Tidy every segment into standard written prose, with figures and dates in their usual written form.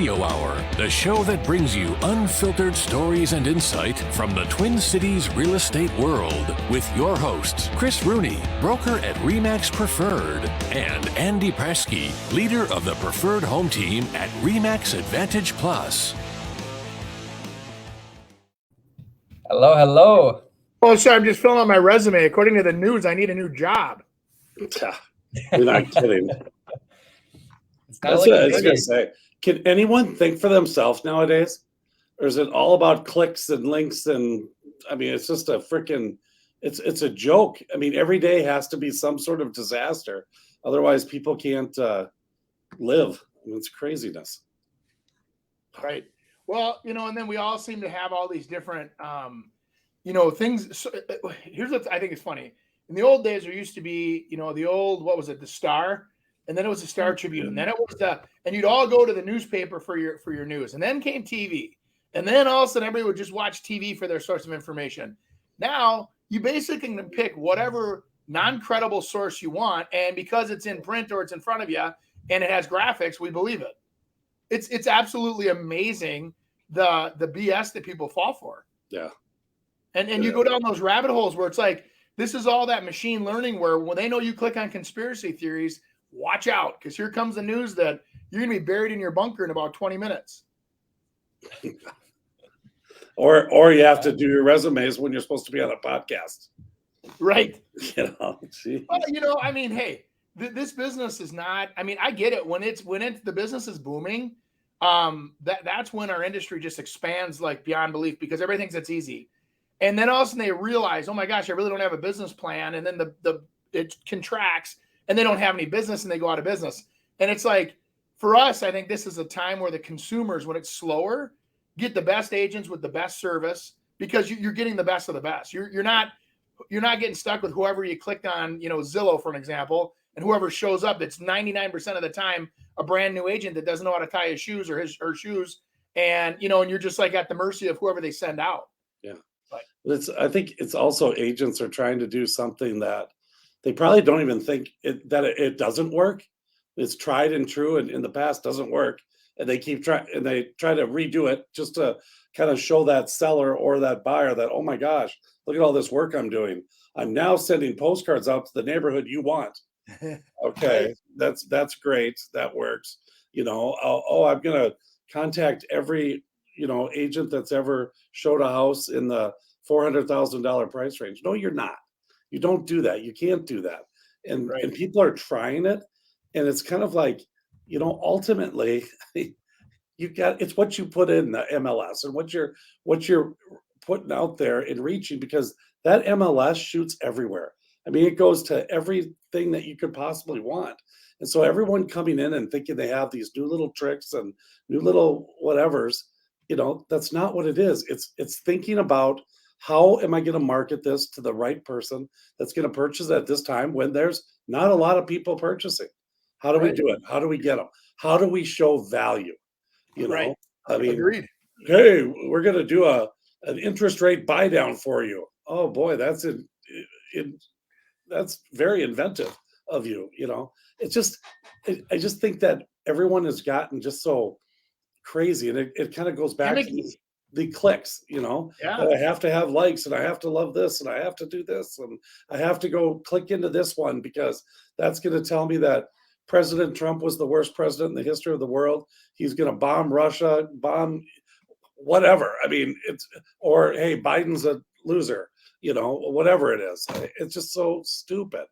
Radio Hour, the show that brings you unfiltered stories and insight from the Twin Cities real estate world with your hosts, Chris Rooney, broker at RE/MAX Preferred, and Andy Prasky, leader of the Preferred Home Team at RE/MAX Advantage Plus. Hello, hello. Oh, sorry, I'm just filling out my resume. According to the news, I need a new job. You're not kidding. That's what I was going to say. Can anyone think for themselves nowadays? Or is it all about clicks and links? And I mean, it's just a freaking, it's a joke. I mean, every day has to be some sort of disaster. Otherwise, people can't live. I mean, it's craziness. Right. Well, and then we all seem to have all these different, things. So, here's what I think is funny. In the old days, there used to be, the old, what was it, the Star? And then it was the Star Tribune. And then it was and you'd all go to the newspaper for your news. And then came TV. And then all of a sudden, everybody would just watch TV for their source of information. Now, you basically can pick whatever non-credible source you want. And because it's in print or it's in front of you and it has graphics, we believe it. It's absolutely amazing the BS that people fall for. Yeah. And you go down those rabbit holes where it's like, this is all that machine learning where when they know you click on conspiracy theories, watch out, because here comes the news that you're going to be buried in your bunker in about 20 minutes. or you have to do your resumes when you're supposed to be on a podcast. Right. Well, I mean, hey, this business is not, I mean, I get it. When the business is booming, that's when our industry just expands like beyond belief because everybody thinks it's easy. And then all of a sudden they realize, oh my gosh, I really don't have a business plan. And then it contracts and they don't have any business and they go out of business. And it's like, for us, I think this is a time where the consumers, when it's slower, get the best agents with the best service because you're getting the best of the best. You're not getting stuck with whoever you clicked on, Zillow, for an example, and whoever shows up, that's 99% of the time a brand new agent that doesn't know how to tie his shoes or her shoes. And, and you're just like at the mercy of whoever they send out. Yeah. I think it's also agents are trying to do something that they probably don't even think that it doesn't work. It's tried and true, and in the past doesn't work, and they keep trying and they try to redo it just to kind of show that seller or that buyer that, oh my gosh, look at all this work I'm doing. I'm now sending postcards out to the neighborhood you want. Okay, that's great. That works. I'm gonna contact every agent that's ever showed a house in the $400,000 price range. No, you're not. You don't do that. You can't do that. And people are trying it. And it's kind of like, ultimately it's what you put in the MLS and what you're putting out there and reaching, because that MLS shoots everywhere. I mean, it goes to everything that you could possibly want. And so everyone coming in and thinking they have these new little tricks and new little whatevers, that's not what it is. It's thinking about, how am I going to market this to the right person that's going to purchase at this time when there's not a lot of people purchasing? How do we do it? How do we get them? How do we show value? Right. I mean, agreed. Hey, we're going to do an interest rate buy down for you. Oh boy, that's that's very inventive of you. It's just, I just think that everyone has gotten just so crazy, and it kind of goes back to the clicks, that I have to have likes and I have to love this and I have to do this and I have to go click into this one because that's going to tell me that President Trump was the worst president in the history of the world. He's going to bomb Russia, bomb whatever. I mean, or hey, Biden's a loser, whatever it is. It's just so stupid.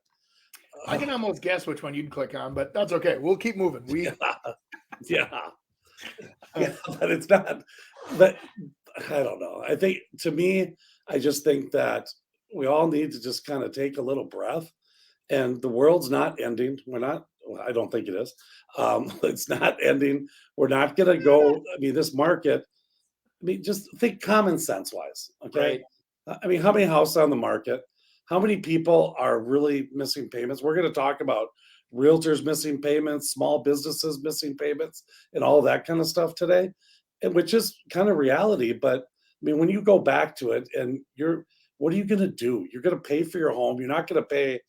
I can almost guess which one you'd click on, but that's okay. We'll keep moving. Yeah, but it's not. But I don't know. I think, to me, I just think that we all need to just kind of take a little breath. And the world's not ending. I don't think it is. It's not ending. We're not going to go. I mean, this market. I mean, just think common sense wise. Okay. Right. I mean, how many houses on the market? How many people are really missing payments? We're going to talk about realtors missing payments, small businesses missing payments, and all that kind of stuff today. And which is kind of reality. But I mean, when you go back to it and what are you going to do? You're going to pay for your home. You're not going to pay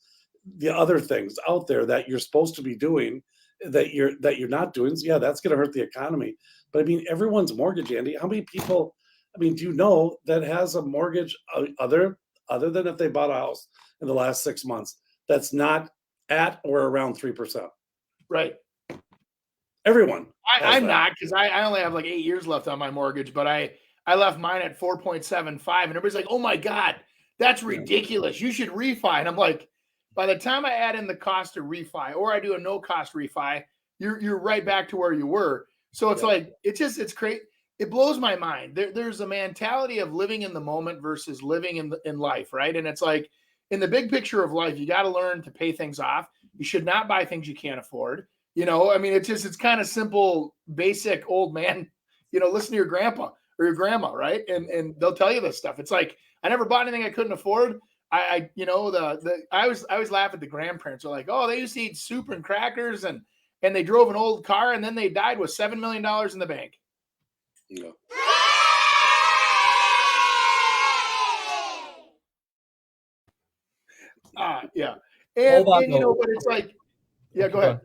the other things out there that you're supposed to be doing. that you're not doing, yeah, that's going to hurt the economy. But I mean, everyone's mortgage, Andy. How many people? I mean, do you know that has a mortgage other than if they bought a house in the last 6 months that's not at or around 3%? Right. Everyone. I'm not, because I only have like 8 years left on my mortgage, but I left mine at 4.75, and everybody's like, "Oh my God, that's ridiculous. You should refi." And I'm like, by the time I add in the cost of refi, or I do a no cost refi, you're right back to where you were. So it's like, it's great. It blows my mind. There's a mentality of living in the moment versus living in life, right? And it's like, in the big picture of life, you got to learn to pay things off. You should not buy things you can't afford. I mean, it's kind of simple, basic old man, listen to your grandpa or your grandma, right? And they'll tell you this stuff. It's like, I never bought anything I couldn't afford. I always laugh at the grandparents. They're like, "Oh, they used to eat soup and crackers and they drove an old car, and then they died with $7 million in the bank." Yeah. Yeah. And but it's like, yeah, go ahead.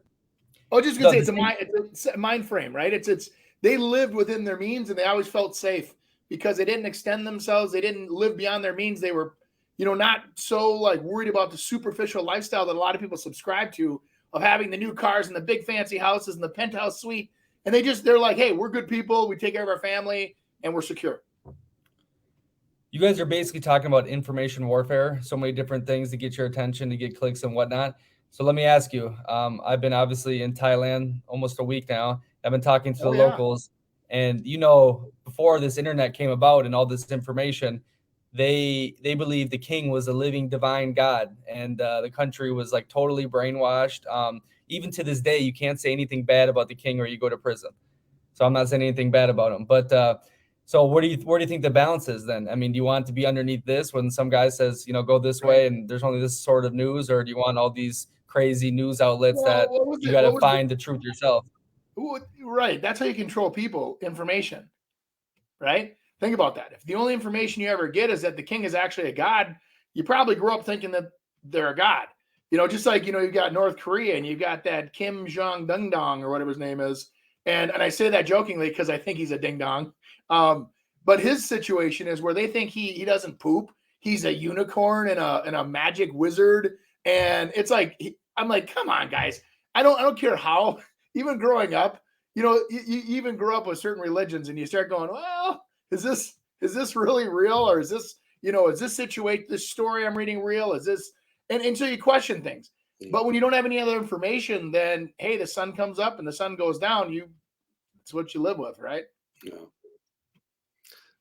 I was just gonna say it's a mind frame, right? It's they lived within their means, and they always felt safe because they didn't extend themselves. They didn't live beyond their means. They were, not so like worried about the superficial lifestyle that a lot of people subscribe to, of having the new cars and the big fancy houses and the penthouse suite. And they're like, "Hey, we're good people. We take care of our family and we're secure." You guys are basically talking about information warfare, so many different things to get your attention, to get clicks and whatnot. So let me ask you, I've been obviously in Thailand almost a week now. I've been talking to the locals, and before this internet came about and all this information, they believed the king was a living divine God, and the country was like totally brainwashed. Even to this day, you can't say anything bad about the king or you go to prison. So I'm not saying anything bad about him, but so where do you think the balance is then? I mean, do you want to be underneath this when some guy says, go this way and there's only this sort of news, or do you want all these crazy news outlets that you got to find the truth yourself? Right. That's how you control people, information, right? Think about that. If the only information you ever get is that the king is actually a god, you probably grew up thinking that they're a god. Just like, you've got North Korea and you've got that Kim Jong Ding Dong or whatever his name is. And I say that jokingly because I think he's a ding dong. But his situation is where they think he doesn't poop. He's a unicorn and a magic wizard. And it's like, I'm like, come on, guys. I don't care how, even growing up, you even grow up with certain religions and you start going, well, is this really real? Or is this, is this story I'm reading real? Is this, and so you question things. But when you don't have any other information, then, hey, the sun comes up and the sun goes down. It's what you live with, right? Yeah.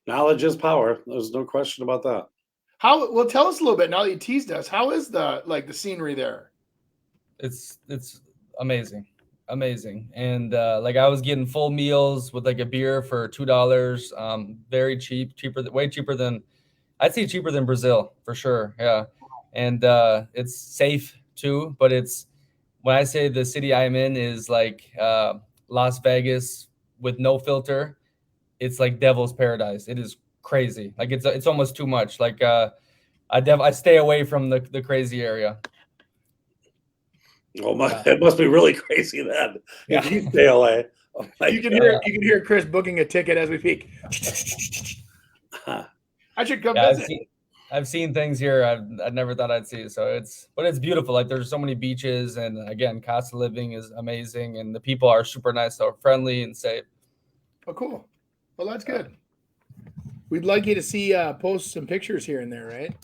Knowledge is power. There's no question about that. Well, tell us a little bit now that you teased us. How is the scenery there? It's amazing. And I was getting full meals with like a beer for $2. Very cheap, way cheaper than, I'd say cheaper than Brazil for sure. Yeah. And it's safe too, but when I say the city I'm in is like Las Vegas with no filter, it's like devil's paradise. It is crazy. Like it's almost too much. Like I stay away from the crazy area. Oh my! It must be really crazy then. Yeah. If you stay away. Oh you can hear Chris booking a ticket as we speak. I should come visit. I've seen things here I never thought I'd see. So it's beautiful. Like there's so many beaches, and again, cost of living is amazing, and the people are super nice, so friendly and safe. Oh, cool. Well, that's good. We'd like you to see post some pictures here and there, right?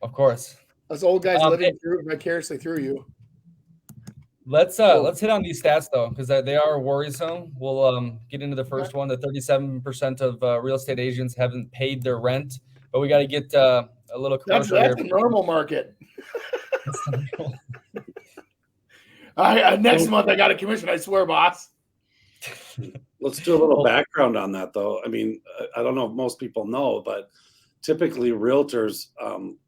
Of course. Us old guys living vicariously through you. Let's hit on these stats though, because they are worrisome. We'll get into the first one. The 37% of real estate agents haven't paid their rent, but we got to get a little commercial here. That's the normal market. Next month I got a commission. I swear, boss. Let's do a little background on that, though. I mean, I don't know if most people know, but typically realtors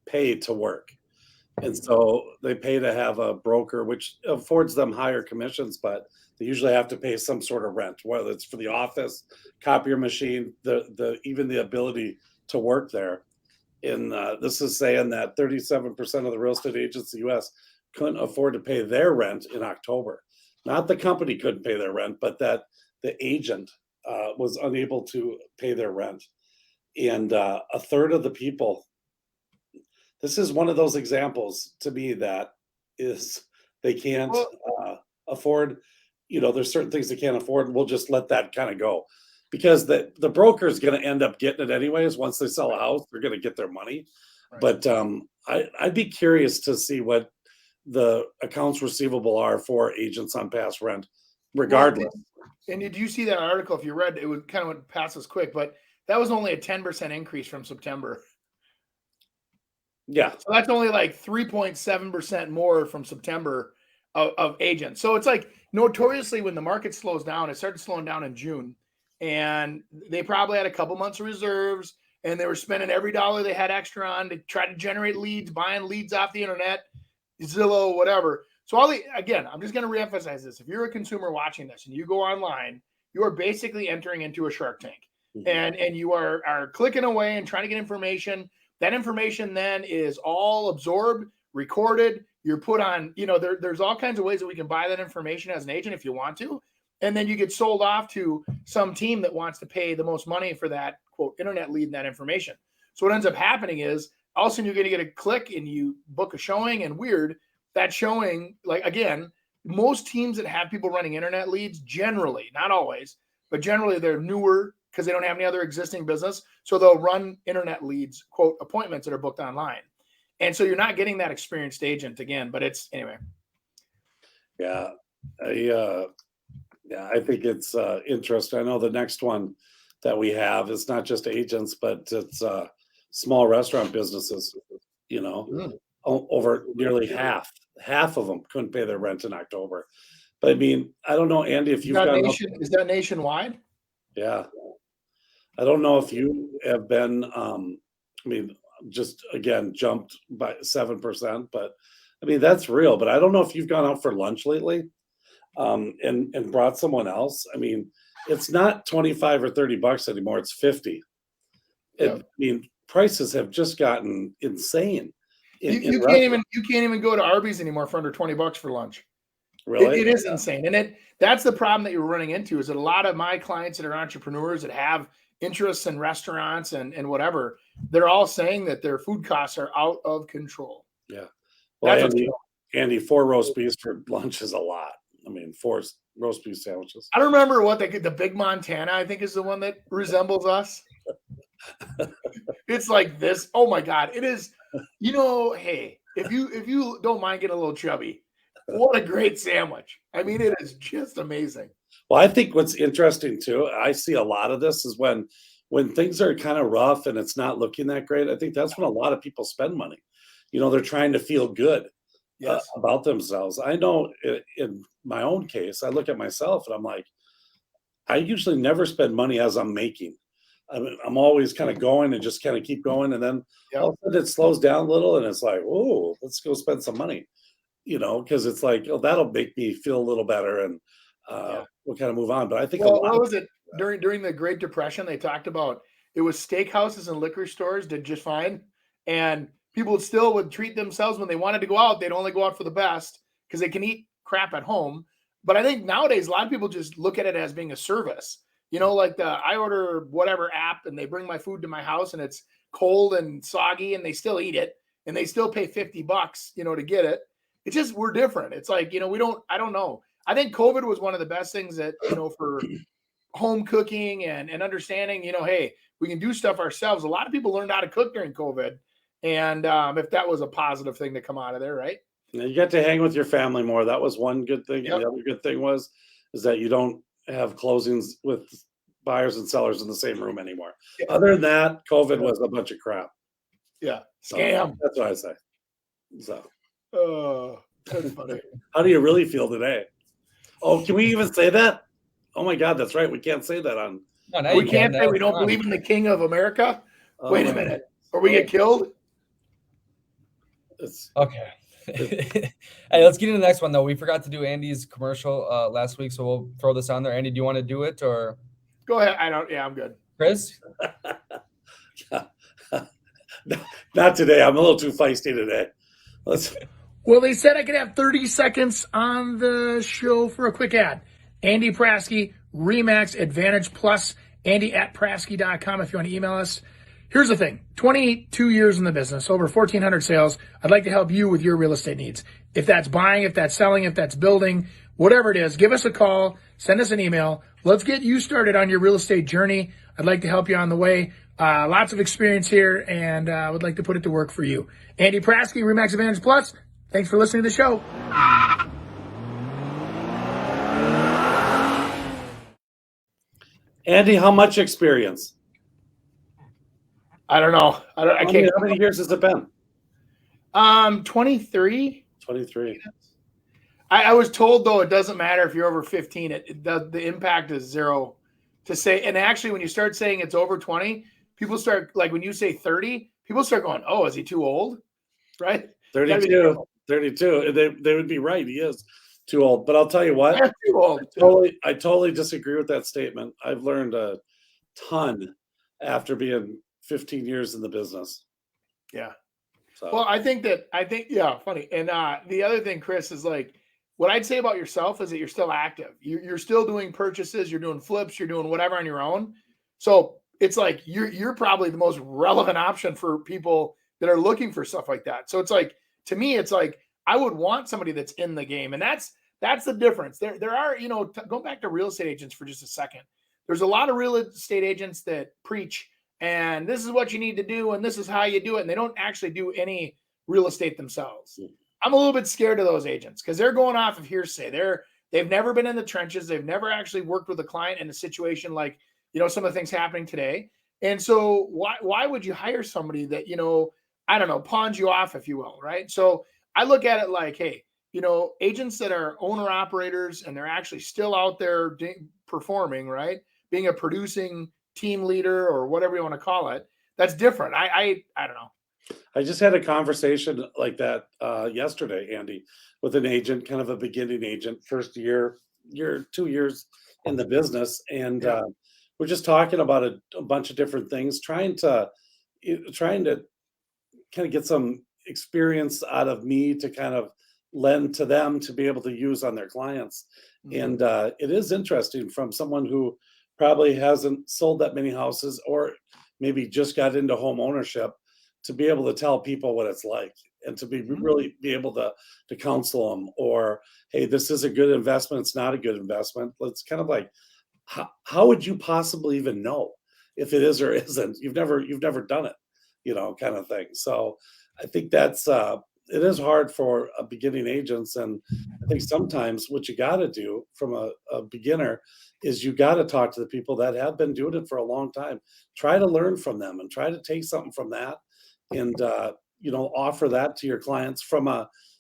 pay to work. And so they pay to have a broker, which affords them higher commissions, but they usually have to pay some sort of rent, whether it's for the office, copier machine, even the ability to work there. And this is saying that 37% of the real estate agents in the U.S. couldn't afford to pay their rent in October. not the company couldn't pay their rent, but that the agent was unable to pay their rent. And a third of the people, this is one of those examples to me that is they can't Well, afford, there's certain things they can't afford. We'll just let that kind of go because the broker is going to end up getting it anyways. Once they sell a house, they're going to get their money. Right. But I'd be curious to see what the accounts receivable are for agents on past rent, regardless. And did you see that article? If you read, it would kind of went past us quick, but that was only a 10% increase from September. Yeah. So that's only like 3.7% more from September of agents. So it's like notoriously when the market slows down, it started slowing down in June, and they probably had a couple months of reserves, and they were spending every dollar they had extra on to try to generate leads, buying leads off the internet, Zillow, whatever. So again, I'm just going to reemphasize this. If you're a consumer watching this and you go online, you are basically entering into a Shark Tank, and you are clicking away and trying to get information. That information then is all absorbed, recorded. You're put on, there's all kinds of ways that we can buy that information as an agent if you want to. And then you get sold off to some team that wants to pay the most money for that, quote, internet lead and that information. So what ends up happening is all of a sudden you're going to get a click and you book a showing, and that showing, like, again, most teams that have people running internet leads generally, not always, but generally they're newer because they don't have any other existing business. So they'll run internet leads, quote, appointments that are booked online. And so you're not getting that experienced agent again, but it's anyway. Yeah. I think it's interesting. I know the next one that we have is not just agents, but it's small restaurant businesses, over nearly half of them couldn't pay their rent in October. But I mean, I don't know, Andy, if you've got is that nationwide? Yeah. I don't know if you have been, just again, jumped by 7%, but I mean, that's real. But I don't know if you've gone out for lunch lately and brought someone else. I mean, it's not 25 or 30 bucks anymore. It's 50. Yeah. I mean, prices have just gotten insane. You can't even go to Arby's anymore for under 20 bucks for lunch. Really? It is insane. And that's the problem that you're running into, is that a lot of my clients that are entrepreneurs that have interests in restaurants and whatever, they're all saying that their food costs are out of control. Yeah. Well, Andy, 4 roast beefs for lunch is a lot. I mean, 4 roast beef sandwiches. I don't remember what the Big Montana, I think, is the one that resembles us. It's like this. Oh my God. It is, hey, if you don't mind getting a little chubby, what a great sandwich. I mean, it is just amazing. Well, I think what's interesting too, I see a lot of this is when things are kind of rough and it's not looking that great. I think that's when a lot of people spend money. They're trying to feel good about themselves. I know in my own case, I look at myself and I'm like, I usually never spend money as I'm making. I'm always kind of going and just kind of keep going. And then all of a sudden it slows down a little and it's like, oh, let's go spend some money, because it's like, oh, that'll make me feel a little better. And we'll kind of move on. But I think what was it during the Great Depression? They talked about it was steakhouses and liquor stores did just fine, and people would treat themselves when they wanted to go out. They'd only go out for the best because they can eat crap at home. But I think nowadays a lot of people just look at it as being a service. Like I order whatever app and they bring my food to my house and it's cold and soggy and they still eat it and they still pay $50, to get it. It's just, we're different. It's like, I don't know. I think COVID was one of the best things that, for home cooking and understanding, hey, we can do stuff ourselves. A lot of people learned how to cook during COVID. And if that was a positive thing to come out of there, right? You got to hang with your family more. That was one good thing. Yep. The other good thing is that you don't have closings with buyers and sellers in the same room anymore. Yeah. Other than that, COVID was a bunch of crap. Yeah. Scam. So that's what I say. So. Oh, that's funny. How do you really feel today? Oh, can we even say that? Oh my God, that's right. We can't say that on. No, we can't say we don't believe in the King of America. Wait a minute. Or we get killed? Okay. Hey, let's get into the next one though. We forgot to do Andy's commercial last week, so we'll throw this on there. Andy, do you want to do it or? Go ahead. I'm good. Chris? Not today. I'm a little too feisty today. Well, they said I could have 30 seconds on the show for a quick ad. Andy Prasky, Remax Advantage Plus, Andy@Prasky.com if you want to email us. Here's the thing, 22 years in the business, over 1,400 sales. I'd like to help you with your real estate needs. If that's buying, if that's selling, if that's building, whatever it is, give us a call, send us an email. Let's get you started on your real estate journey. I'd like to help you on the way. Lots of experience here, and I would like to put it to work for you. Andy Prasky, Remax Advantage Plus. Thanks for listening to the show. Andy, how much experience? I don't know. I can't. How many years has it been? 23. 23. I was told, though, it doesn't matter if you're over 15. The impact is zero to say. And actually, when you start saying it's over 20, people start, like when you say 30, people start going, oh, is he too old? Right? 32. 32. They would be right. He is too old. But I'll tell you what, I'm too old. I totally disagree with that statement. I've learned a ton after being 15 years in the business. Yeah. So. Well, I think, yeah, funny. And the other thing, Chris, is like, what I'd say about yourself is that you're still active. You're still doing purchases, you're doing flips, you're doing whatever on your own. So it's like you're probably the most relevant option for people that are looking for stuff like that. So it's like, to me, it's like I would want somebody that's in the game, and that's the difference. There are, going back to real estate agents for just a second. There's a lot of real estate agents that preach, and this is what you need to do, and this is how you do it, and they don't actually do any real estate themselves. I'm a little bit scared of those agents because they're going off of hearsay. They've never been in the trenches. They've never actually worked with a client in a situation like, some of the things happening today. And so why would you hire somebody that, I don't know, pawns you off, if you will, right? So I look at it like, hey, agents that are owner operators and they're actually still out there performing, right? Being a producing team leader or whatever you want to call it, that's different. I don't know. I just had a conversation like that yesterday, Andy, with an agent, kind of a beginning agent, first year, 2 years in the business. And we're just talking about a bunch of different things, trying to kind of get some experience out of me to kind of lend to them to be able to use on their clients. Mm-hmm. And it is interesting from someone who probably hasn't sold that many houses or maybe just got into home ownership, to be able to tell people what it's like and to be really be able to counsel them, or, hey, this is a good investment, it's not a good investment. It's kind of like, how would you possibly even know if it is or isn't? You've never done it, kind of thing. So I think that's it is hard for a beginning agents. And I think sometimes what you got to do from a beginner is you got to talk to the people that have been doing it for a long time. Try to learn from them and try to take something from that and offer that to your clients from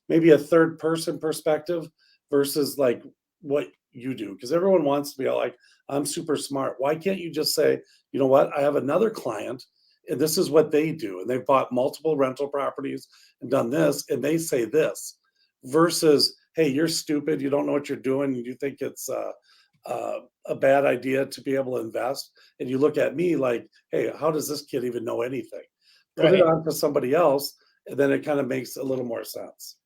maybe a third person perspective versus like what you do, because everyone wants to be like, I'm super smart. Why can't you just say, you know what, I have another client and this is what they do, and they've bought multiple rental properties and done this, and they say this, versus, hey, you're stupid, you don't know what you're doing, and you think it's a bad idea to be able to invest, and you look at me like, hey, how does this kid even know anything? Put it on to somebody else, and then it kind of makes a little more sense.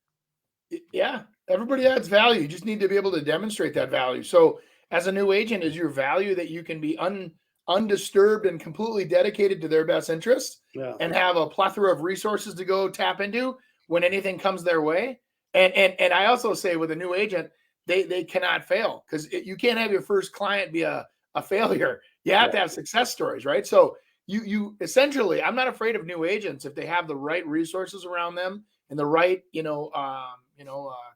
Yeah, everybody adds value. You just need to be able to demonstrate that value. So as a new agent, is your value that you can be undisturbed and completely dedicated to their best interests and have a plethora of resources to go tap into when anything comes their way. And I also say with a new agent, they cannot fail, because you can't have your first client be a failure. You have to have success stories, right? So you essentially, I'm not afraid of new agents if they have the right resources around them and the right,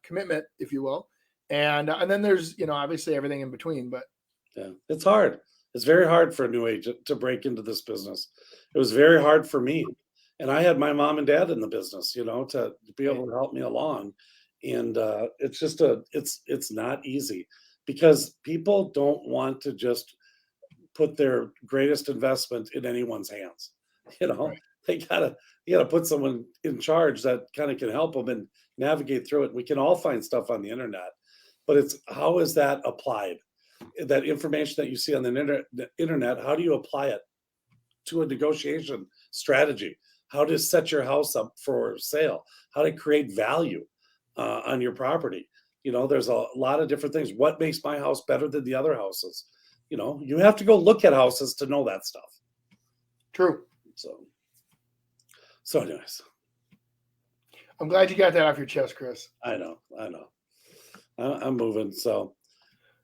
commitment, if you will. And then there's, obviously everything in between, but it's hard. It's very hard for a new agent to break into this business. It was very hard for me. And I had my mom and dad in the business, to be able to help me along. And it's just it's not easy, because people don't want to just put their greatest investment in anyone's hands. They gotta put someone in charge that kind of can help them and navigate through it. We can all find stuff on the internet, but it's, how is that applied? That information that you see on the internet, how do you apply it to a negotiation strategy? How to set your house up for sale? How to create value? on your property. There's a lot of different things. What makes my house better than the other houses? You have to go look at houses to know that stuff. True. So anyways, I'm glad you got that off your chest, Chris. I know. I'm moving. So,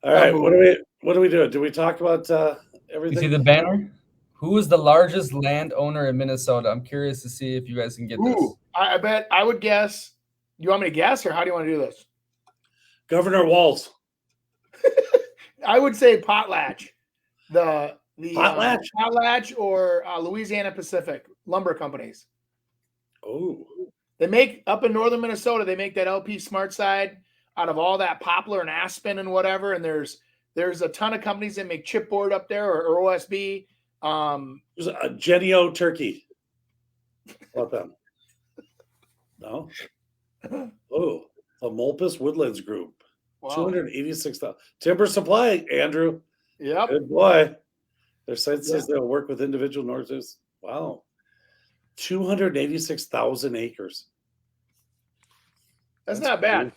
all right. What do we do? Do we talk about everything? You see the banner? Who is the largest landowner in Minnesota? I'm curious to see if you guys can get this. I bet I would guess. You want me to guess, or how do you want to do this? Governor Walz. I would say Potlatch. The Potlatch? Potlatch or Louisiana Pacific lumber companies. Oh. They make up in northern Minnesota. They make that LP Smart Side out of all that poplar and aspen and whatever. And there's a ton of companies that make chipboard up there or OSB. There's a Genio Turkey. What them? No. Oh, the Mulpus Woodlands Group. Wow. 286,000. Timber Supply, Andrew. Yep. Good boy. Their site says they'll work with individual Northers. Wow. 286,000 acres. That's not bad.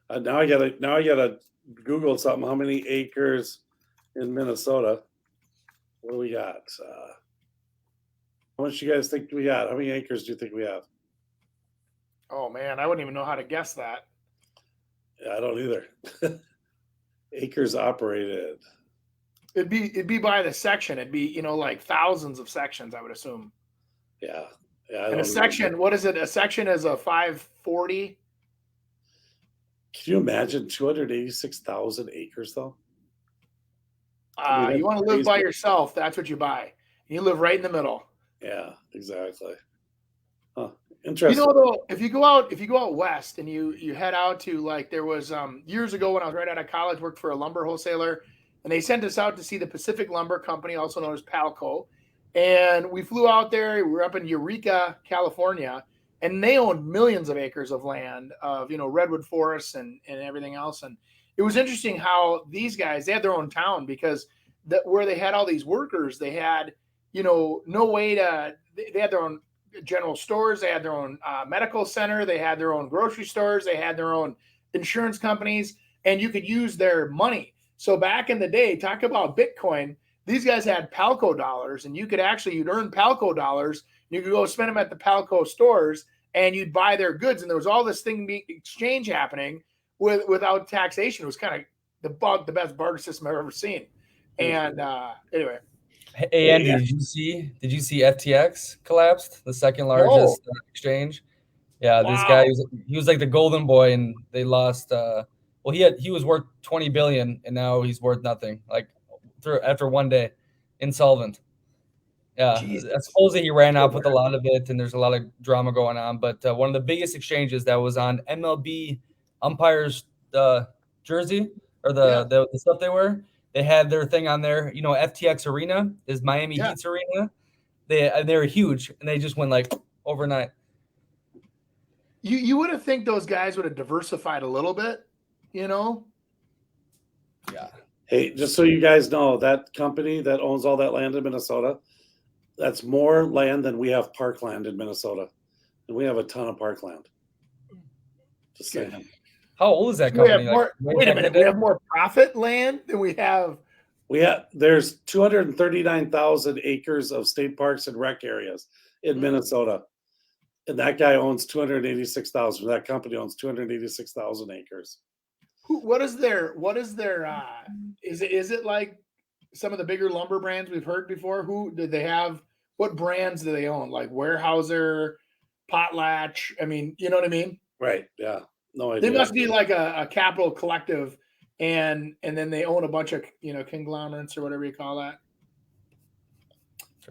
Now I gotta Google something. How many acres in Minnesota? What do we got? How much do you guys think we got? How many acres do you think we have? Oh man, I wouldn't even know how to guess that. Yeah, I don't either. Acres operated. It'd be by the section. It'd be like thousands of sections, I would assume. Yeah. And a section, what is it? A section is a 540. Can you imagine 286,000 acres though? You want to live by yourself, that's what you buy. You live right in the middle. Yeah, exactly. Huh. Interesting. Though, if you go out west and you head out to, like, there was years ago when I was right out of college, worked for a lumber wholesaler, and they sent us out to see the Pacific Lumber Company, also known as Palco. And we flew out there. We were up in Eureka, California, and they owned millions of acres of land of, redwood forests and everything else. And it was interesting how these guys, they had their own town because where they had all these workers, they had, no way they had their own general stores. They had their own medical center. They had their own grocery stores. They had their own insurance companies, and you could use their money. So back in the day, talk about Bitcoin, these guys had Palco dollars, and you'd earn Palco dollars. You could go spend them at the Palco stores, and you'd buy their goods. And there was all this exchange happening without taxation. It was kind of the best barter system I've ever seen. And anyway. Hey Andy, did you see FTX collapsed, the second largest exchange? Yeah, this guy he was like the golden boy, and they lost. He was worth 20 billion, and now he's worth nothing. Like after one day, insolvent. Yeah, supposedly he ran off with a lot of it, and there's a lot of drama going on. But one of the biggest exchanges that was on MLB umpires' jersey or the stuff they wear. They had their thing on there. FTX Arena is Miami Heat's arena. They're huge, and they just went like overnight. You would have think those guys would have diversified a little bit, Yeah. Hey, just so you guys know, that company that owns all that land in Minnesota, that's more land than we have parkland in Minnesota, and we have a ton of parkland. Just saying. How old is that company? Wait a minute. We have more profit land than we have. There's 239,000 acres of state parks and rec areas in Minnesota. And that guy owns 286,000. That company owns 286,000 acres. What is their is it like some of the bigger lumber brands we've heard before? Who did they have? What brands do they own? Like Weyerhaeuser, Potlatch? I mean, you know what I mean? Right. Yeah. No idea. They must be like a capital collective, and then they own a bunch of conglomerates or whatever you call that.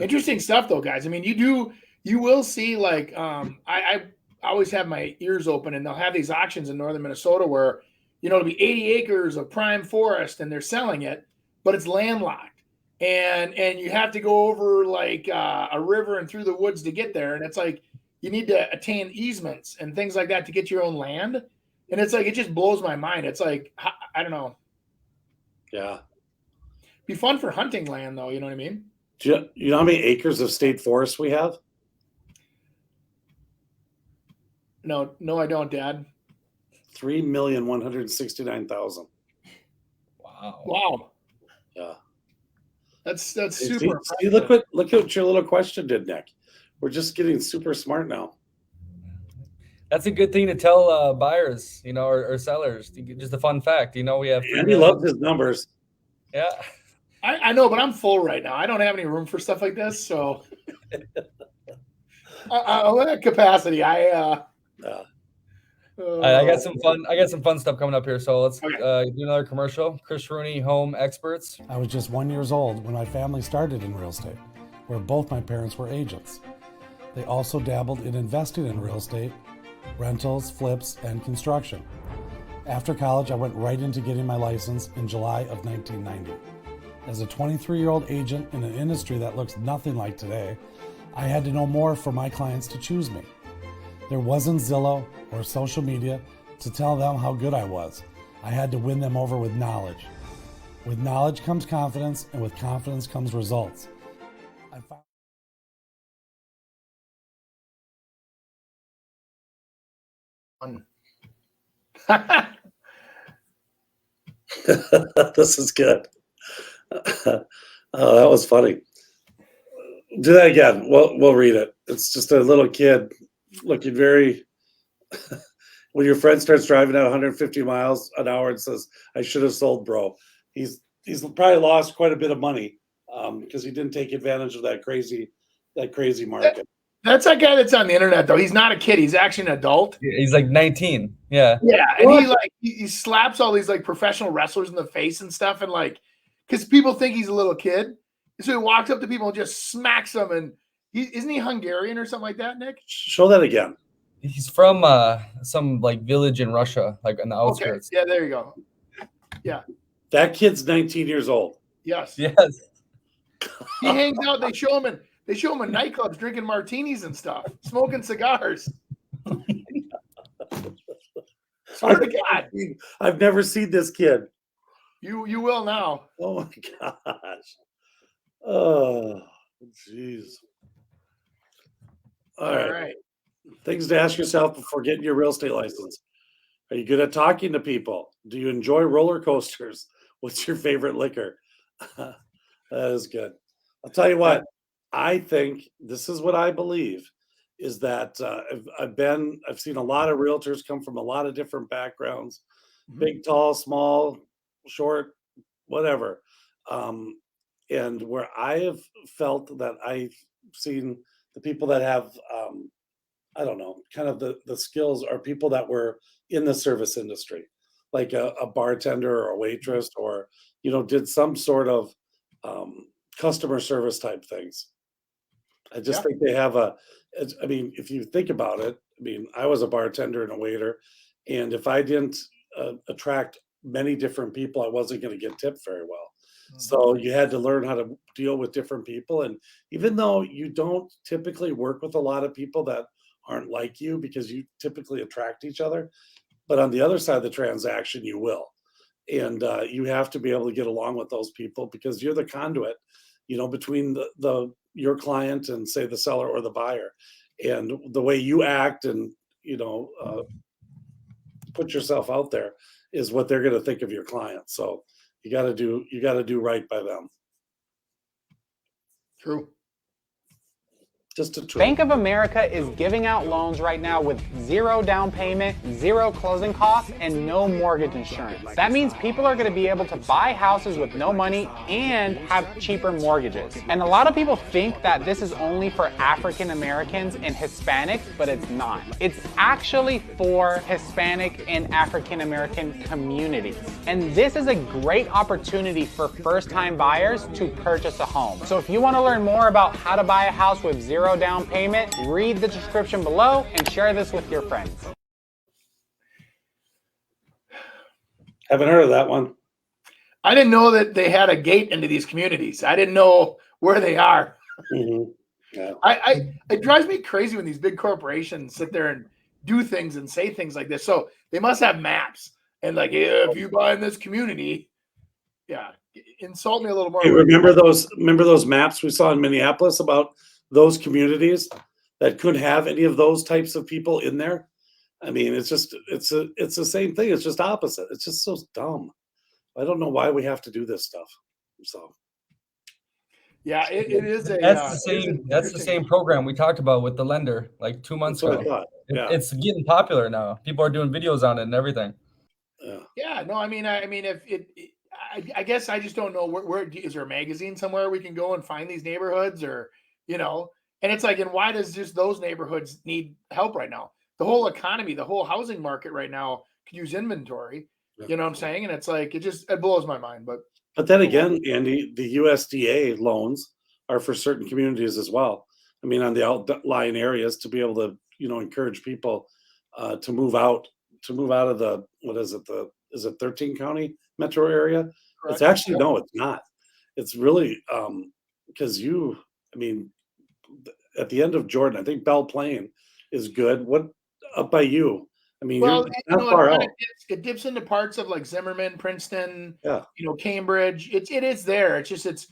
Interesting stuff, though, guys. I mean, you will see like I always have my ears open, and they'll have these auctions in northern Minnesota where it'll be 80 acres of prime forest, and they're selling it, but it's landlocked, and you have to go over like a river and through the woods to get there, and it's like. You need to attain easements and things like that to get your own land. And it's like, it just blows my mind. It's like, I don't know. Yeah. Be fun for hunting land though. You know what I mean? Do you know how many acres of state forest we have? No, I don't, Dad. 3,169,000. Wow. Wow. Yeah. That's See, super. look what your little question did, Nick. We're just getting super smart now. That's a good thing to tell buyers, or sellers. Just a fun fact. We have 3 Andy million. loves his numbers. Yeah. I know, but I'm full right now. I don't have any room for stuff like this, so I'm at capacity. I got some fun. I got some fun stuff coming up here. So let's do another commercial. Chris Rooney, Home Experts. I was just 1 year old when my family started in real estate, where both my parents were agents. They also dabbled in investing in real estate, rentals, flips, and construction. After college, I went right into getting my license in July of 1990. As a 23-year-old agent in an industry that looks nothing like today, I had to know more for my clients to choose me. There wasn't Zillow or social media to tell them how good I was. I had to win them over with knowledge. With knowledge comes confidence, and with confidence comes results. I found This is good. Oh, that was funny. Do that again. We'll read it. It's just a little kid looking very. When your friend starts driving at 150 miles an hour and says, "I should have sold, bro," he's probably lost quite a bit of money because he didn't take advantage of that crazy market. That's that guy that's on the internet, though. He's not a kid. He's actually an adult. He's like 19. Yeah. Yeah, and he slaps all these like professional wrestlers in the face and stuff, and like because people think he's a little kid, so he walks up to people and just smacks them. And isn't he Hungarian or something like that, Nick? Show that again. He's from some like village in Russia, like on the outskirts. Okay. Yeah, there you go. Yeah. That kid's 19 years old. Yes. Yes. He hangs out. They show him in nightclubs drinking martinis and stuff, smoking cigars. Swear to God. I've never seen this kid. You will now. Oh my gosh. Oh, jeez. All right. Things to ask yourself before getting your real estate license. Are you good at talking to people? Do you enjoy roller coasters? What's your favorite liquor? That is good. I'll tell you what, I think this is what I believe is that I've seen a lot of realtors come from a lot of different backgrounds, big, tall, small, short, whatever. And where I have felt that I've seen the people that have, I don't know, kind of the skills are people that were in the service industry, like a bartender or a waitress, or, did some sort of customer service type things. I just think they have if you think about it, I was a bartender and a waiter, and if I didn't attract many different people, I wasn't going to get tipped very well. So you had to learn how to deal with different people. And even though you don't typically work with a lot of people that aren't like you, because you typically attract each other, but on the other side of the transaction, you will. And you have to be able to get along with those people because you're the conduit, between your client and, say, the seller or the buyer. And the way you act and, put yourself out there is what they're going to think of your client. So you got to do right by them. True. Just a Bank of America is giving out loans right now with 0 down payment, 0 closing costs, and no mortgage insurance. That means people are going to be able to buy houses with no money and have cheaper mortgages. And a lot of people think that this is only for African Americans and Hispanics, but it's not. It's actually for Hispanic and African American communities. And this is a great opportunity for first-time buyers to purchase a home. So if you want to learn more about how to buy a house with 0 down payment, read the description below and share this with your friends. Haven't heard of that one. I didn't know that they had a gate into these communities. I didn't know where they are. Mm-hmm. Yeah. It drives me crazy when these big corporations sit there and do things and say things like this. So they must have maps and like, if you buy in this community, insult me a little more. Hey, remember those maps we saw in Minneapolis about those communities that couldn't have any of those types of people in there? I mean, it's the same thing. It's just opposite. It's just so dumb. I don't know why we have to do this stuff. So Yeah, it is a. That's the same program we talked about with the lender like 2 months that's ago. what I thought. Yeah. It's getting popular now. People are doing videos on it and everything. Yeah. Yeah, no, I mean, if I guess I just don't know where is there a magazine somewhere we can go and find these neighborhoods, or and it's like, and why does just those neighborhoods need help right now? The whole economy, the whole housing market right now could use inventory. Yeah. You know what I'm saying? And it's like it blows my mind. But then again, Andy, the USDA loans are for certain communities as well. I mean, on the outlying areas, to be able to encourage people to move out of the, what is it, is it 13 county metro area? Correct. It's actually, no, it's not. It's really because I mean, at the end of Jordan, I think Belle Plaine is good. What up by you? I mean, well, you're not far out. It dips into parts of like Zimmerman, Princeton, Yeah. Cambridge. It is there. It's just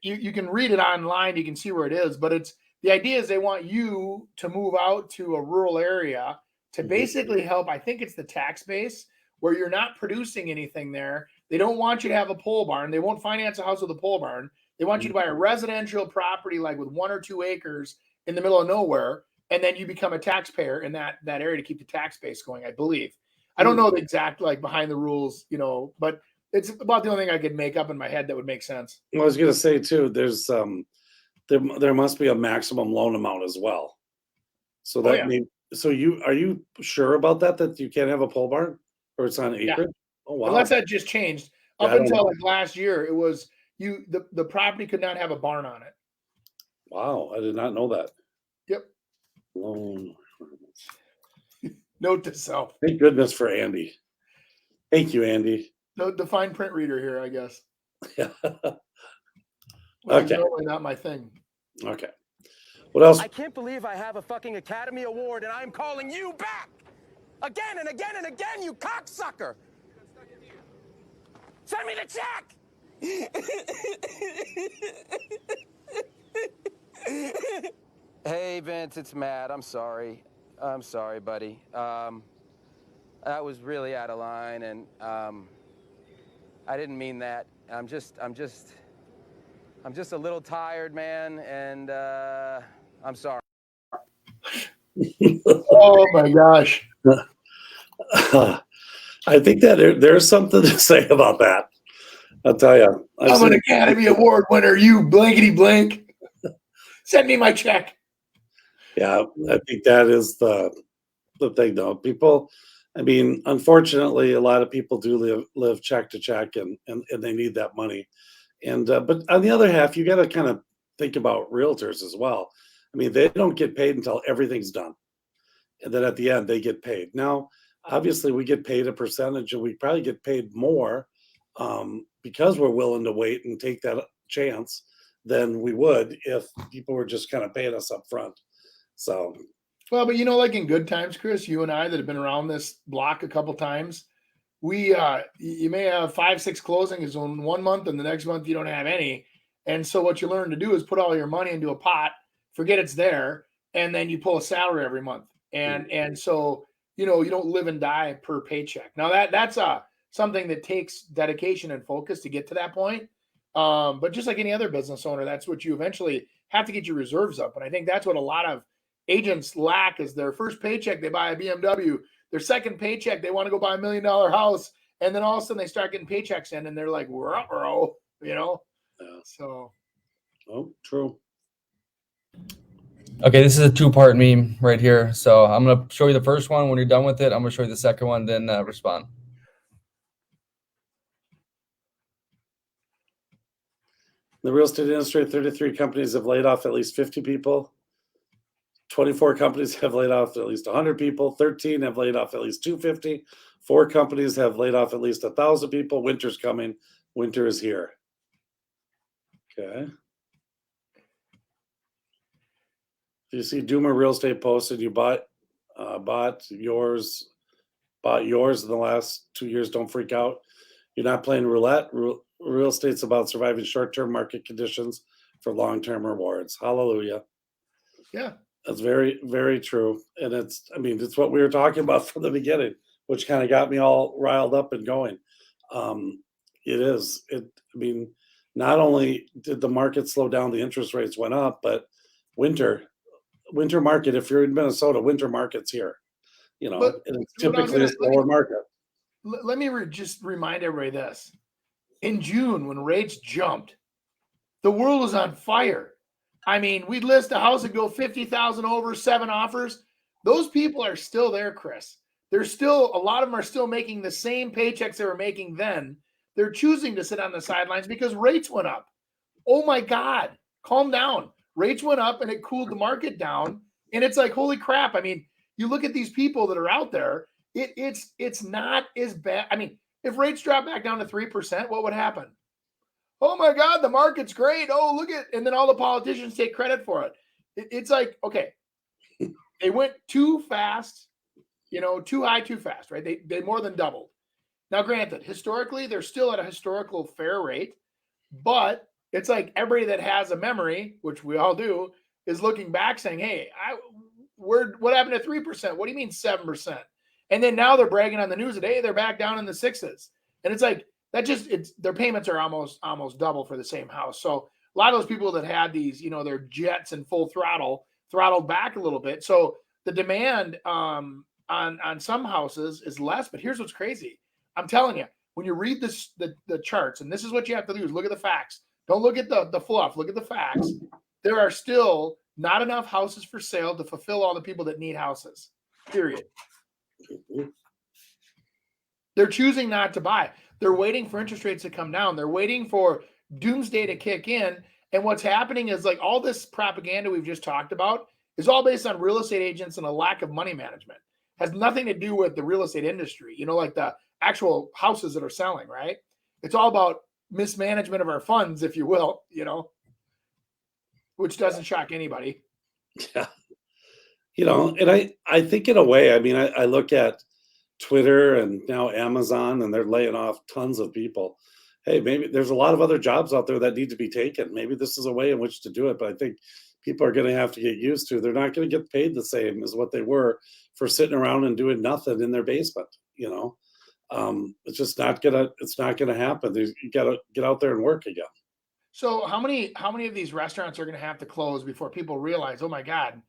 you can read it online. You can see where it is. But the idea is they want you to move out to a rural area to basically help. I think it's the tax base where you're not producing anything there. They don't want you to have a pole barn. They won't finance a house with a pole barn. They want you to buy a residential property like with 1 or 2 acres in the middle of nowhere. And then you become a taxpayer in that area to keep the tax base going, I believe. I don't know the exact behind the rules, but it's about the only thing I could make up in my head that would make sense. Well, I was going to say too, there's there must be a maximum loan amount as well. So that means, so are you sure about that you can't have a pole barn or it's on acreage? Yeah. Oh wow. Unless that just changed. Up until like last year, it was the property could not have a barn on it. Wow, I did not know that. Yep. Loan. Note to self. Thank goodness for Andy. Thank you, Andy. No, the fine print reader here, I guess. Yeah. Okay. Normally not my thing. Okay. What else? I can't believe I have a fucking Academy Award and I'm calling you back again and again and again, you cocksucker. Send me the check. Hey, Vince, it's Matt. I'm sorry. I'm sorry, buddy. That was really out of line, and I didn't mean that. I'm just a little tired, man, and I'm sorry. Oh my gosh. I think that there's something to say about that. I'll tell you. I'm an Academy Award winner. You blankety blank. Send me my check. Yeah, I think that is the thing, though. People, I mean, unfortunately, a lot of people do live check to check, and they need that money. And but on the other half, you got to kind of think about realtors as well. I mean, they don't get paid until everything's done, and then at the end they get paid. Now, obviously, we get paid a percentage, and we probably get paid more because we're willing to wait and take that chance than we would if people were just kind of paying us up front. So, well, but like in good times, Chris, you and I that have been around this block a couple times, you may have 5-6 closings in 1 month, and the next month you don't have any. And so what you learn to do is put all your money into a pot, forget it's there, and then you pull a salary every month. And so you don't live and die per paycheck. Now that's something that takes dedication and focus to get to that point. But just like any other business owner, that's what you eventually have to get your reserves up. And I think that's what a lot of agents lack is their first paycheck, they buy a BMW. Their second paycheck, they want to go buy $1 million house. And then all of a sudden they start getting paychecks in and they're like, ruh-roh, So. Oh, true. Okay, this is a 2-part meme right here. So I'm going to show you the first one. When you're done with it, I'm going to show you the second one, then respond. The real estate industry, 33 companies have laid off at least 50 people. 24 companies have laid off at least 100 people. 13 have laid off at least 250. 4 companies have laid off at least 1,000 people. Winter's coming. Winter is here. Okay. If you see Doomer Real Estate posted, you bought yours in the last 2 years, don't freak out. You're not playing roulette. Real estate's about surviving short-term market conditions for long-term rewards. Hallelujah. Yeah. That's very, very true. And it's what we were talking about from the beginning, which kind of got me all riled up and going. Um, it is. I mean, not only did the market slow down, the interest rates went up, but winter, winter market, if you're in Minnesota, winter market's here, But and it's what I was typically a gonna slower market. let me just remind everybody this: in June, when rates jumped, the world was on fire. I mean, we'd list a house and go 50,000 over, 7 offers. Those people are still there, Chris. There's still a lot of them are still making the same paychecks they were making then. They're choosing to sit on the sidelines because rates went up. Oh my God, calm down. Rates went up and it cooled the market down. And it's like, holy crap. I mean, you look at these people that are out there, it's not as bad. I mean, if rates drop back down to 3%, what would happen? Oh my God, the market's great. Oh, look at, and then all the politicians take credit for it. It's like, okay, they went too fast, too high, too fast, right? They more than doubled. Now, granted, historically, they're still at a historical fair rate, but it's like everybody that has a memory, which we all do, is looking back saying, hey, what happened to 3%? What do you mean 7%? And then now they're bragging on the news today, they're back down in the 6s. And it's like, their payments are almost double for the same house. So a lot of those people that had these, their jets and full throttled back a little bit. So the demand on some houses is less. But here's what's crazy. I'm telling you, when you read the charts, and this is what you have to do, is look at the facts. Don't look at the fluff. Look at the facts. There are still not enough houses for sale to fulfill all the people that need houses. Period. They're choosing not to buy. They're waiting for interest rates to come down. They're waiting for doomsday to kick in. And what's happening is like all this propaganda we've just talked about is all based on real estate agents and a lack of money management. Has nothing to do with the real estate industry, like the actual houses that are selling, right? It's all about mismanagement of our funds, if you will, which doesn't shock anybody. Yeah. And I think in a way, I mean, I look at Twitter and now Amazon, and they're laying off tons of people. Hey, maybe there's a lot of other jobs out there that need to be taken. Maybe this is a way in which to do it. But I think people are going to have to get used to. They're not going to get paid the same as what they were for sitting around and doing nothing in their basement. It's just not gonna happen. You got to get out there and work again. So how many of these restaurants are going to have to close before people realize, oh my God,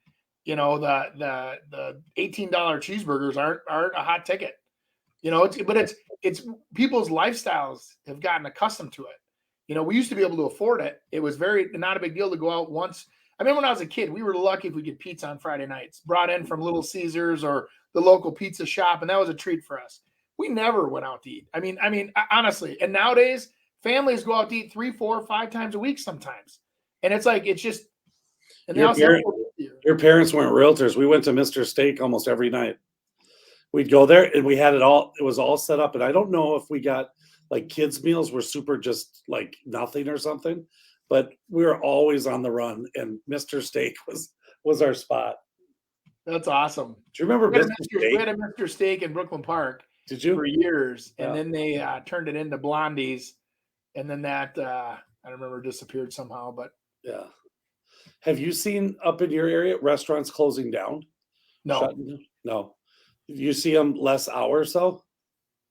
the $18 cheeseburgers aren't a hot ticket. It's people's lifestyles have gotten accustomed to it. We used to be able to afford it. It was not a big deal to go out once. I remember when I was a kid, we were lucky if we get pizza on Friday nights, brought in from Little Caesars or the local pizza shop, and that was a treat for us. We never went out to eat. I mean, honestly, and nowadays families go out to eat 3, 4, 5 times a week sometimes. And it's like, it's just, and your parents weren't realtors. We went to Mr. Steak almost every night. We'd go there and we had it was all set up. And I don't know if we got like kids' meals were super just like nothing or something, but we were always on the run, and Mr. Steak was our spot. That's awesome. Do you remember Mr. Steak? We had a Mr. Steak in Brooklyn Park. Did you? For years. Yeah. And then they turned it into Blondie's. And then that, I remember, disappeared somehow. But yeah. Have you seen up in your area restaurants closing down? No. No. You see them less hours though?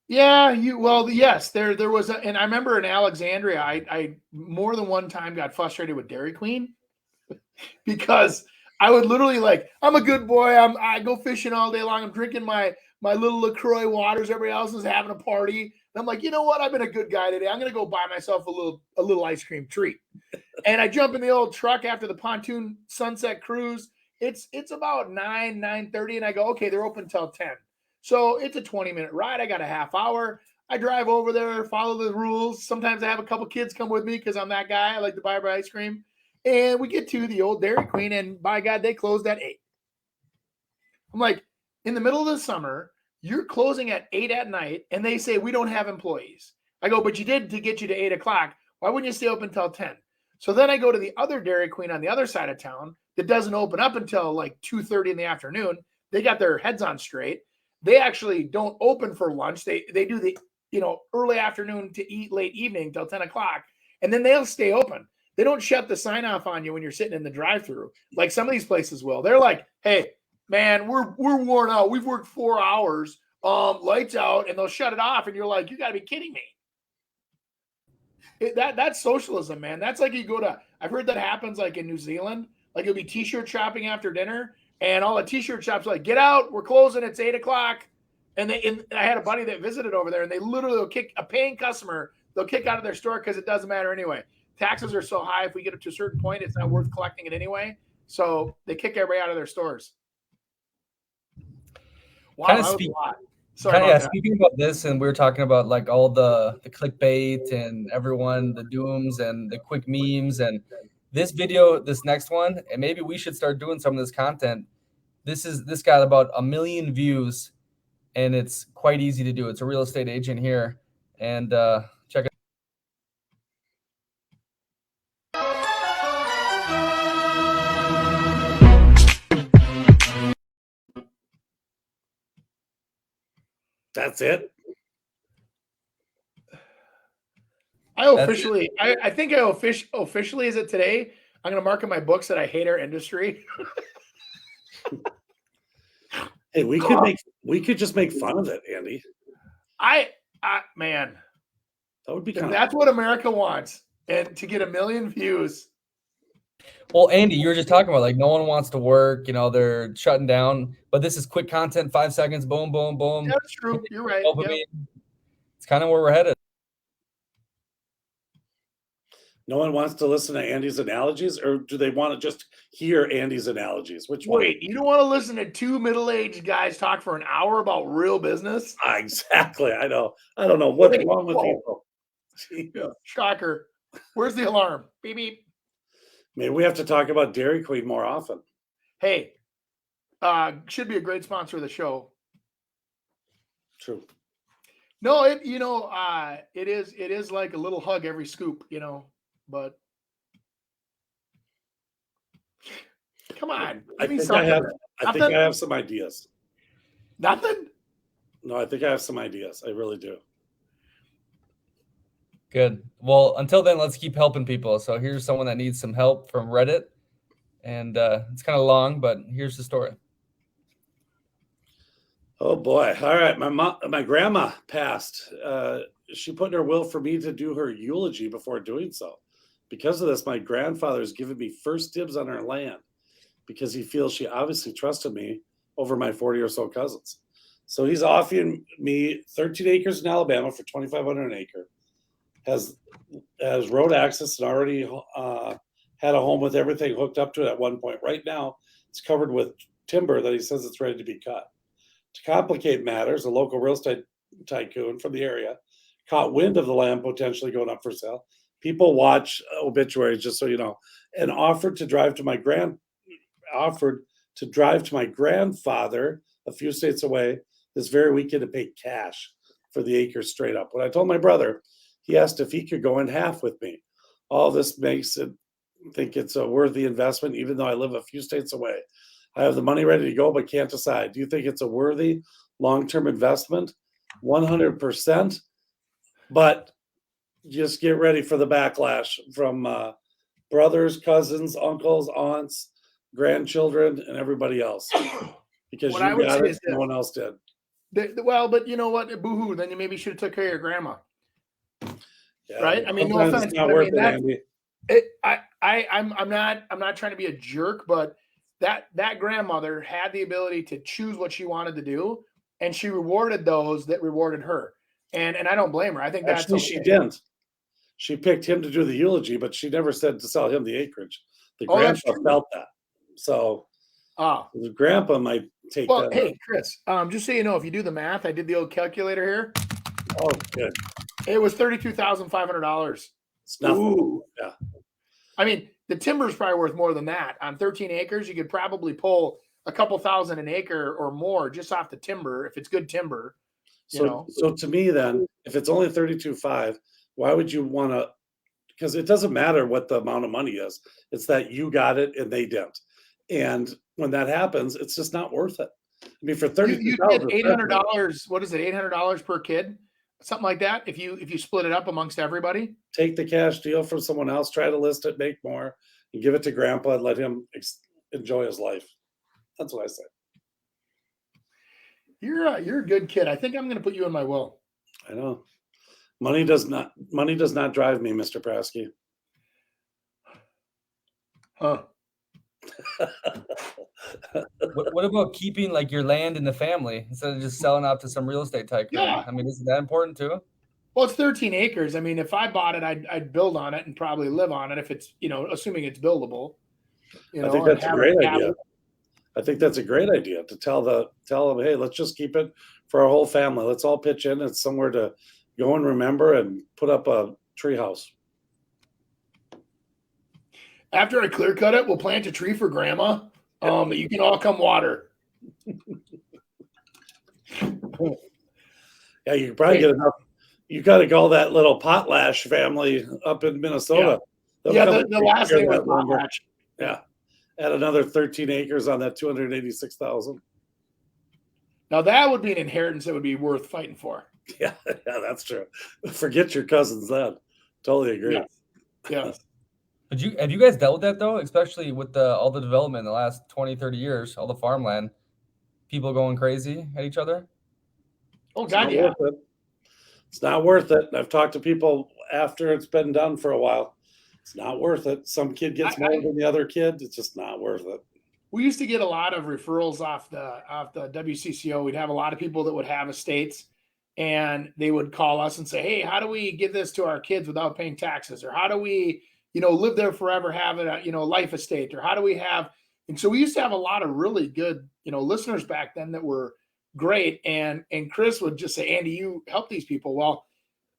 Yeah, yes. There was and I remember in Alexandria, I more than one time got frustrated with Dairy Queen because I would literally I'm a good boy. I go fishing all day long. I'm drinking my little LaCroix waters. Everybody else is having a party. And I'm like, you know what? I've been a good guy today. I'm going to go buy myself a little ice cream treat. And I jump in the old truck after the pontoon sunset cruise. It's about 9:30, and I go, okay, they're open till 10. So it's a 20-minute ride. I got a half hour. I drive over there, follow the rules. Sometimes I have a couple kids come with me because I'm that guy. I like to buy ice cream. And we get to the old Dairy Queen, and by God, they closed at 8. I'm like, in the middle of the summer, you're closing at 8 at night, and they say, we don't have employees. I go, but you did to get you to 8 o'clock. Why wouldn't you stay open until 10? So then I go to the other Dairy Queen on the other side of town that doesn't open up until 2:30 in the afternoon. They got their heads on straight. They actually don't open for lunch. They do the early afternoon to eat late evening till 10 o'clock, and then they'll stay open. They don't shut the sign off on you when you're sitting in the drive-through. Like some of these places will. They're like, hey, man, we're worn out. We've worked 4 hours. Lights out, and they'll shut it off, and you're like, you got to be kidding me. That's socialism, man. That's like you go to. I've heard that happens like in New Zealand. Like you'll be t-shirt shopping after dinner, and all the t-shirt shops are like, get out, we're closing. It's 8 o'clock. And I had a buddy that visited over there, and they literally will kick a paying customer. They'll kick out of their store because it doesn't matter anyway. Taxes are so high. If we get up to a certain point, it's not worth collecting it anyway. So they kick everybody out of their stores. Wow, Kind of that was speak- a lot. Sorry about that. Speaking about this, and we were talking about like all the clickbait and everyone, the dooms and the quick memes, and this video, this next one, and maybe we should start doing some of this content. This got about 1 million views, and it's quite easy to do. It's a real estate agent here, and check it. That's it. I think I officially, is it today? I'm going to mark in my books that I hate our industry. Hey, we could just make fun of it, Andy. Man, That would be if kind of. that's what America wants, and to get 1 million views. Well, Andy, you were just talking about like no one wants to work. They're shutting down, but this is quick content, 5 seconds, boom, boom, boom. Yeah, that's true. You're right. Dopamine. Yep. It's kind of where we're headed. No one wants to listen to Andy's analogies, or do they want to just hear Andy's analogies? Which one? Wait, you don't want to listen to two middle-aged guys talk for an hour about real business? Exactly. I know. I don't know what's wrong with people. Yeah. Shocker. Where's the alarm? Beep, beep. Maybe we have to talk about Dairy Queen more often. Hey, should be a great sponsor of the show. True. No, it is like a little hug every scoop, but come on. I think I have some ideas. Nothing? No, I think I have some ideas. I really do. Good. Well, until then, let's keep helping people. So here's someone that needs some help from Reddit. And it's kind of long, but here's the story. Oh boy. All right. My grandma passed. She put in her will for me to do her eulogy before doing so. Because of this, my grandfather's given me first dibs on her land because he feels she obviously trusted me over my 40 or so cousins. So he's offering me 13 acres in Alabama for $2,500 an acre. Has road access and already had a home with everything hooked up to it at one point. Right now, it's covered with timber that he says it's ready to be cut. To complicate matters, a local real estate tycoon from the area caught wind of the land potentially going up for sale. People watch obituaries, just so you know, and offered to drive to my grandfather a few states away this very weekend to pay cash for the acres straight up. When I told my brother, he asked if he could go in half with me. All this makes it think it's a worthy investment, even though I live a few states away. I have the money ready to go, but can't decide. Do you think it's a worthy long-term investment? 100%. But just get ready for the backlash from brothers, cousins, uncles, aunts, grandchildren, and everybody else. Because What you I would got say it, is no one else did. Well, but you know what? Boo-hoo. Then you maybe should have took care of your grandma. Yeah, Right? I mean, no sometimes offense, it's not but I worth mean, it, Andy. I'm not trying to be a jerk, but that grandmother had the ability to choose what she wanted to do, and she rewarded those that rewarded her. And I don't blame her. I think that's Actually, she didn't. She picked him to do the eulogy, but she never said to sell him the acreage. The grandpa felt that. So the grandpa might take that. Well, hey, Chris, just so you know, if you do the math, I did the old calculator here. Oh, good. It was $32,500. It's nothing. Ooh. Yeah. I mean, the timber's probably worth more than that. On 13 acres, you could probably pull a couple thousand an acre or more just off the timber if it's good timber. So to me, then, if it's only 32.5, why would you want to? Because it doesn't matter what the amount of money is. It's that you got it and they didn't. And when that happens, it's just not worth it. I mean, for $32,000, you get $800. What is it? $800 per kid. something like that. If you split it up amongst everybody, Take the cash deal from someone else, try to list it, make more, and give it to grandpa and let him enjoy his life. That's what I say. you're a good kid. I think I'm going to put you in my will. I know. Money does not drive me, Mr. Prasky. Huh. What about keeping like your land in the family instead of just selling out to some real estate tycoon? Yeah. I mean, isn't that important too? Well, it's 13 acres. I mean, if I bought it, I'd build on it and probably live on it if it's, assuming it's buildable. I think that's a great idea. I think that's a great idea to tell them, hey, let's just keep it for our whole family. Let's all pitch in. It's somewhere to go and remember and put up a tree house. After I clear cut it, we'll plant a tree for grandma. That you can all come water. Yeah, you can probably get enough. You got to call that little Potlatch family up in Minnesota. Yeah, the last name was Potlatch. Yeah. Add another 13 acres on that 286,000. Now that would be an inheritance that would be worth fighting for. Yeah, that's true. Forget your cousins then. Totally agree. Yeah. But have you guys dealt with that though, especially with all the development in the last 20, 30 years, all the farmland, people going crazy at each other? Oh God, yeah. It's not worth it. I've talked to people after it's been done for a while. It's not worth it. Some kid gets more than the other kid. It's just not worth it. We used to get a lot of referrals off the WCCO. We'd have a lot of people that would have estates, and they would call us and say, "Hey, how do we give this to our kids without paying taxes? Or how do we, live there forever, have it, life estate? Or how do we have?" And so we used to have a lot of really good, listeners back then that were great. And Chris would just say, "Andy, you help these people." Well,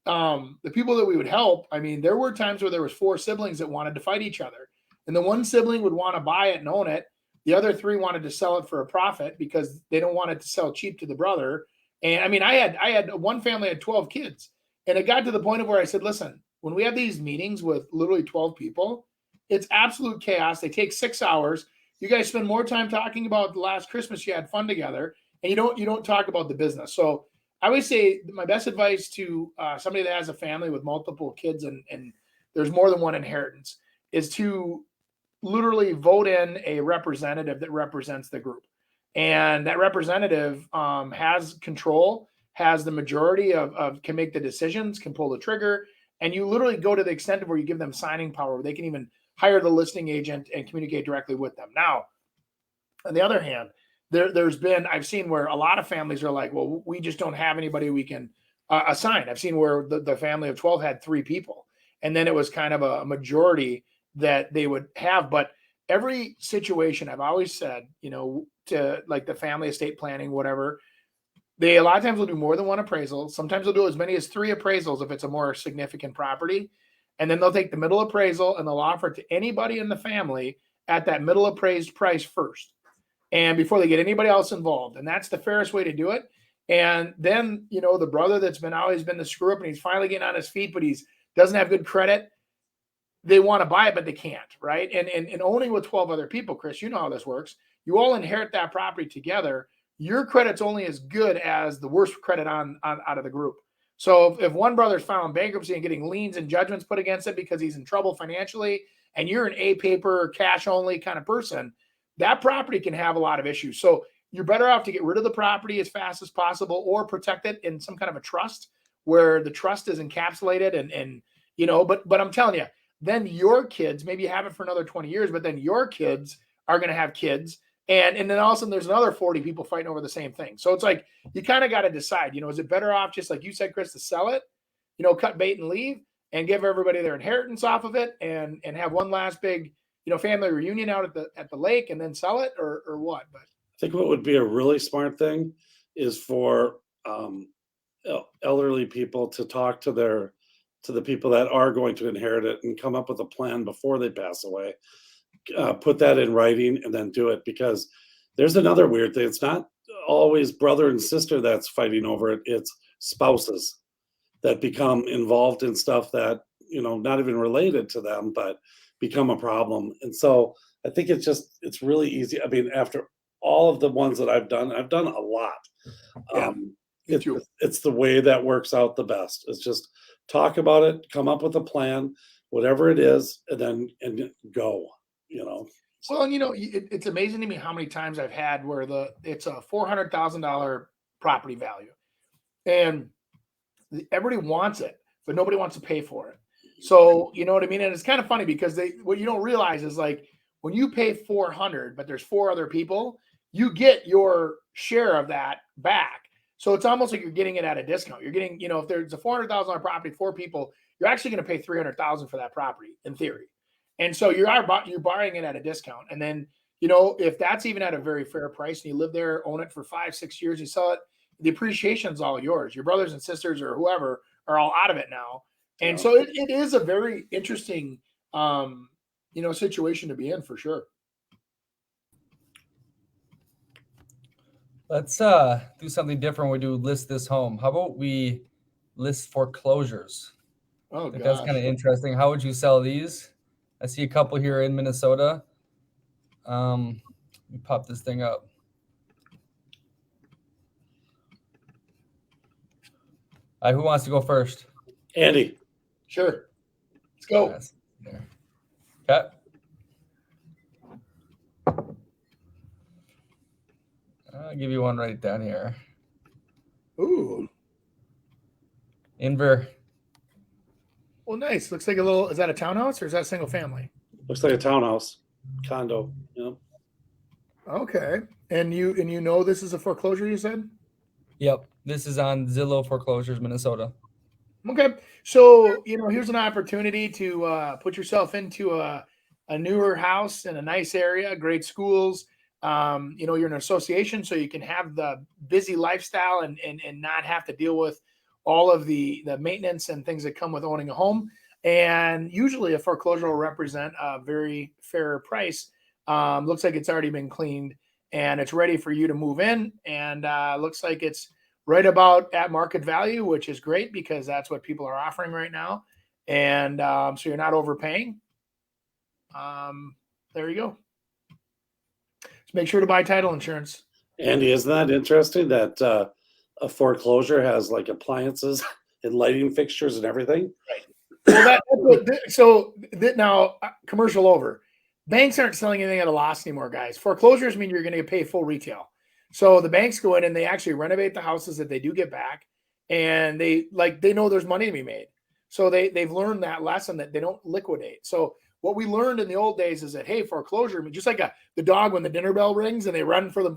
the people that we would help, I mean, there were times where there was 4 siblings that wanted to fight each other, and the one sibling would want to buy it and own it. The other 3 wanted to sell it for a profit because they don't want it to sell cheap to the brother. And I mean, I had one family had 12 kids, and it got to the point of where I said, "Listen, when we have these meetings with literally 12 people, it's absolute chaos. They take 6 hours. You guys spend more time talking about the last Christmas you had fun together, and you don't talk about the business." So I always say my best advice to somebody that has a family with multiple kids and there's more than one inheritance is to literally vote in a representative that represents the group. And that representative has control, has the majority of can make the decisions, can pull the trigger. And you literally go to the extent of where you give them signing power, where they can even hire the listing agent and communicate directly with them. Now, on the other hand, I've seen where a lot of families are like, "Well, we just don't have anybody we can assign." I've seen where the family of 12 had 3 people, and then it was kind of a majority that they would have. But every situation, I've always said, to like the family estate planning, whatever, they a lot of times will do more than one appraisal. Sometimes they'll do as many as 3 appraisals if it's a more significant property. And then they'll take the middle appraisal and they'll offer it to anybody in the family at that middle appraised price first, and before they get anybody else involved. And that's the fairest way to do it. And then, the brother that's always been the screw up and he's finally getting on his feet, but doesn't have good credit. They want to buy it, but they can't, right? And owning with 12 other people, Chris, you know how this works. You all inherit that property together. Your credit's only as good as the worst credit on out of the group. So if one brother's filing bankruptcy and getting liens and judgments put against it because he's in trouble financially, and you're an A paper, cash only kind of person, that property can have a lot of issues. So you're better off to get rid of the property as fast as possible or protect it in some kind of a trust where the trust is encapsulated but I'm telling you, then your kids, maybe you have it for another 20 years, but then your kids are going to have kids. And then all of a sudden there's another 40 people fighting over the same thing. So it's like, you kind of got to decide, is it better off, just like you said, Chris, to sell it, cut bait and leave and give everybody their inheritance off of it and have one last big, family reunion out at the lake and then sell it or what? But I think what would be a really smart thing is for elderly people to talk to the people that are going to inherit it and come up with a plan before they pass away. Put that in writing and then do it, because there's another weird thing. It's not always brother and sister that's fighting over it. It's spouses that become involved in stuff that, not even related to them, but become a problem. And so I think it's really easy. I mean, after all of the ones that I've done a lot. Yeah. It's the way that works out the best. It's just talk about it, come up with a plan, whatever it is, and go. Well, and it's amazing to me how many times I've had where it's a $400,000 property value, and everybody wants it, but nobody wants to pay for it. So you know what I mean? And it's kind of funny because what you don't realize is like when you pay 400, but there's 4 other people, you get your share of that back. So it's almost like you're getting it at a discount. You're getting, if there's a $400,000 property, 4 people, you're actually going to pay $300,000 for that property in theory. And so you're buying it at a discount. And then, if that's even at a very fair price and you live there, own it for 5-6 years, you sell it, the appreciation's all yours. Your brothers and sisters or whoever are all out of it now. And so it is a very interesting, situation to be in for sure. Let's do something different. We do list this home. How about we list foreclosures? Oh, I think that's kind of interesting. How would you sell these? I see a couple here in Minnesota. Let me pop this thing up. Who wants to go first? Andy. Sure. Let's go. Okay. I'll give you one right down here. Ooh. Inver. Well, nice. Looks like is that a townhouse or is that single family? Looks like a townhouse, condo. Yeah. Okay. And you this is a foreclosure, you said? Yep. This is on Zillow Foreclosures, Minnesota. Okay. So, here's an opportunity to put yourself into a newer house in a nice area, great schools. You're in an association, so you can have the busy lifestyle and not have to deal with all of the maintenance and things that come with owning a home. And usually a foreclosure will represent a very fair price. Looks like it's already been cleaned and it's ready for you to move in. And looks like it's right about at market value, which is great because that's what people are offering right now. And so you're not overpaying. There you go. Just make sure to buy title insurance. Andy, isn't that interesting that a foreclosure has like appliances and lighting fixtures and everything? Right. Well, now commercial over. Banks aren't selling anything at a loss anymore, guys. Foreclosures mean you're going to pay full retail. So the banks go in and they actually renovate the houses that they do get back, and they know there's money to be made. So they've learned that lesson that they don't liquidate. So what we learned in the old days is that, hey, foreclosure, just like the dog when the dinner bell rings and they run for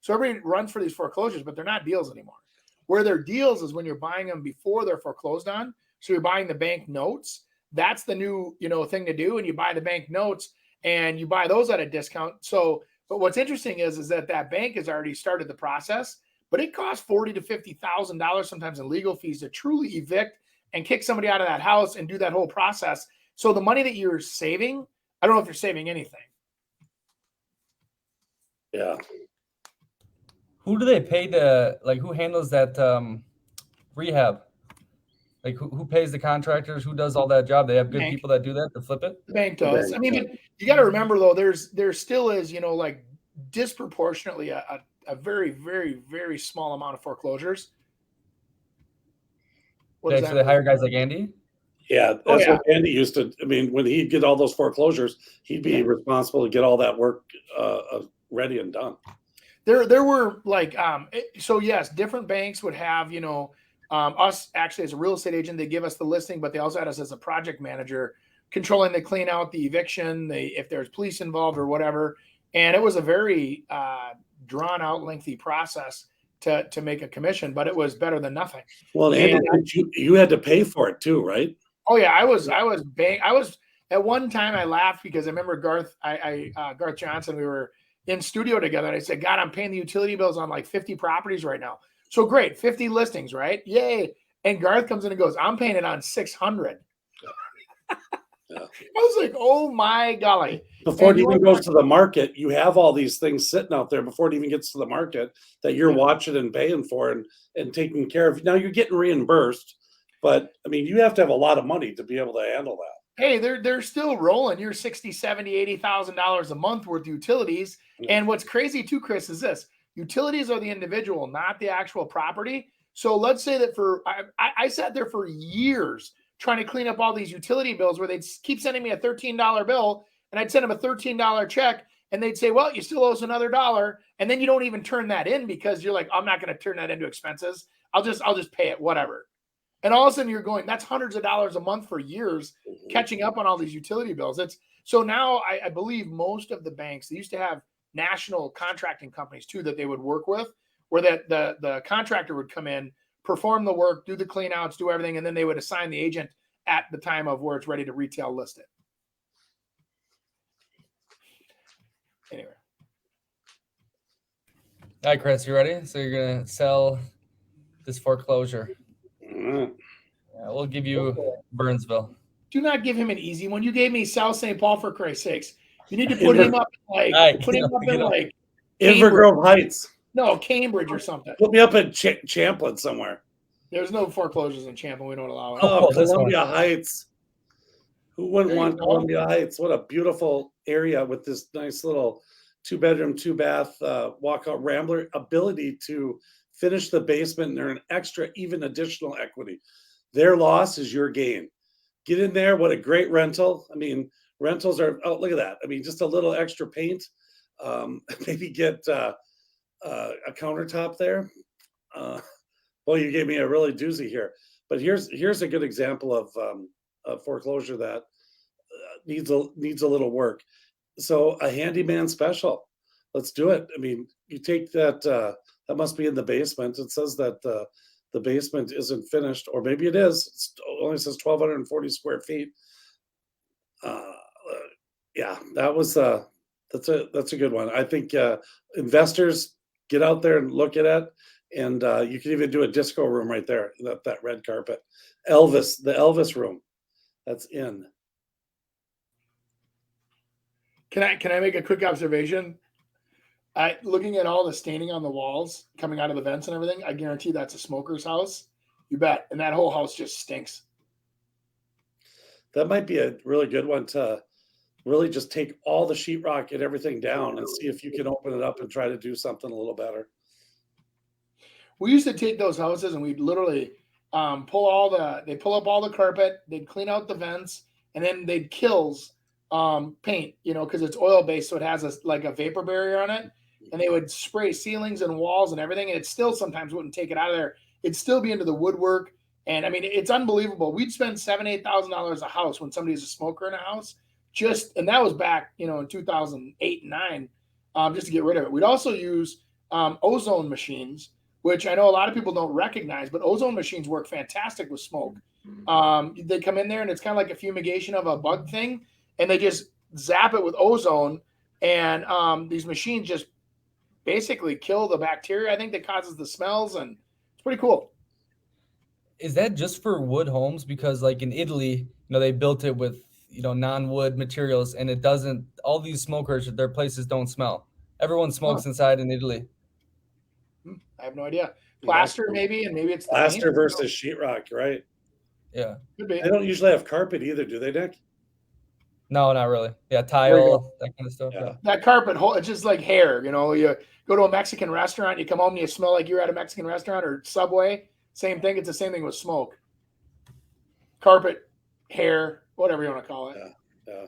so everybody runs for these foreclosures, but they're not deals anymore. Where they're deals is when you're buying them before they're foreclosed on. So you're buying the bank notes. That's the new, thing to do. And you buy the bank notes and you buy those at a discount. So, but what's interesting is that bank has already started the process, but it costs $40,000 to $50,000 sometimes in legal fees to truly evict and kick somebody out of that house and do that whole process. So the money that you're saving, I don't know if you're saving anything. Yeah. Who do they pay who handles that rehab? Like who pays the contractors? Who does all that job? They have good people that do that to flip it? The bank does. I mean, but you got to remember though, there still is, disproportionately a very, very, very small amount of foreclosures. Okay, so they hire guys like Andy? Yeah, that's what Andy used to. I mean, when he'd get all those foreclosures, he'd be responsible to get all that work ready and done. There were so yes, different banks would have, us actually as a real estate agent, they give us the listing, but they also had us as a project manager controlling the clean out, the eviction, if there's police involved or whatever. And it was a very drawn out, lengthy process to make a commission, but it was better than nothing. Well, and you had to pay for it too, right? Oh yeah, I was at one time I laughed because I remember Garth Johnson, we were in studio together and I said, God, I'm paying the utility bills on like 50 properties right now. So great, 50 listings, right? Yay. And Garth comes in and goes, I'm paying it on 600. I was like, oh my golly. Before it even goes to the market, you have all these things sitting out there before it even gets to the market that you're watching and paying for and taking care of. Now you're getting reimbursed, but I mean, you have to have a lot of money to be able to handle that. Hey, they're still rolling. You're $60,000, $70,000, $80,000 a month worth of utilities. Yeah. And what's crazy too, Chris, is this. Utilities are the individual, not the actual property. So let's say that I sat there for years trying to clean up all these utility bills where they'd keep sending me a $13 bill, and I'd send them a $13 check, and they'd say, well, you still owe us another $1. And then you don't even turn that in because you're like, I'm not going to turn that into expenses. I'll just pay it, whatever. And all of a sudden you're going, that's hundreds of dollars a month for years catching up on all these utility bills. So now I believe most of the banks, they used to have national contracting companies too that they would work with, where the contractor would come in, perform the work, do the clean outs, do everything, and then they would assign the agent at the time of where it's ready to retail list it. Anyway. All right, Chris, you ready? So you're gonna sell this foreclosure. Yeah, we'll give you Burnsville. Do not give him an easy one. You gave me South St. Paul, for Christ's sakes. You need to put him up in Invergrove Heights. No, Cambridge or something. Put me up in Champlin somewhere. There's no foreclosures in Champlin. We don't allow it. Oh, Columbia Heights. Who wouldn't want Columbia Heights? What a beautiful area with this nice little 2-bedroom, 2-bath walkout Rambler. Ability to finish the basement and earn extra, even additional equity. Their loss is your gain. Get in there. What a great rental. I mean, rentals are, oh, look at that. I mean, just a little extra paint. Maybe get a countertop there. Well, you gave me a really doozy here. But here's a good example of a foreclosure that needs a little work. So a handyman special. Let's do it. I mean, you take that. That must be in the basement. It says that the basement isn't finished, or maybe it is. It only says 1,240 square feet. Yeah, that's a good one. I think investors get out there and look at it, and you can even do a disco room right there. That red carpet, the Elvis room, that's in. Can I make a quick observation? Looking at all the staining on the walls coming out of the vents and everything, I guarantee that's a smoker's house. You bet. And that whole house just stinks. That might be a really good one to really just take all the sheetrock and everything down and see if you can open it up and try to do something a little better. We used to take those houses and we'd literally pull up all the carpet, they'd clean out the vents, and then they'd kills paint, because it's oil based, so it has a vapor barrier on it. And they would spray ceilings and walls and everything, and it still sometimes wouldn't take it out of there. It'd still be into the woodwork, and I mean, it's unbelievable. We'd spend $7,000-8,000 a house when somebody's a smoker in a house, and that was back, in 2008 and 9, just to get rid of it. We'd also use ozone machines, which I know a lot of people don't recognize, but ozone machines work fantastic with smoke. They come in there, and it's kind of like a fumigation of a bug thing, and they just zap it with ozone, and these machines just basically kill the bacteria, I think, that causes the smells, and it's pretty cool. Is that just for wood homes? Because like in Italy, they built it with, non-wood materials, and it doesn't, all these smokers, their places don't smell. Everyone smokes inside in Italy. I have no idea. Plaster maybe, and maybe it's plaster versus sheetrock, right? Yeah. Could be. They don't usually have carpet either, do they, Nick? No, not really. Yeah, tile, that kind of stuff. Yeah. That carpet, it's just like hair. You go to a Mexican restaurant, you come home and you smell like you're at a Mexican restaurant or Subway. Same thing. It's the same thing with smoke. Carpet, hair, whatever you want to call it. Yeah.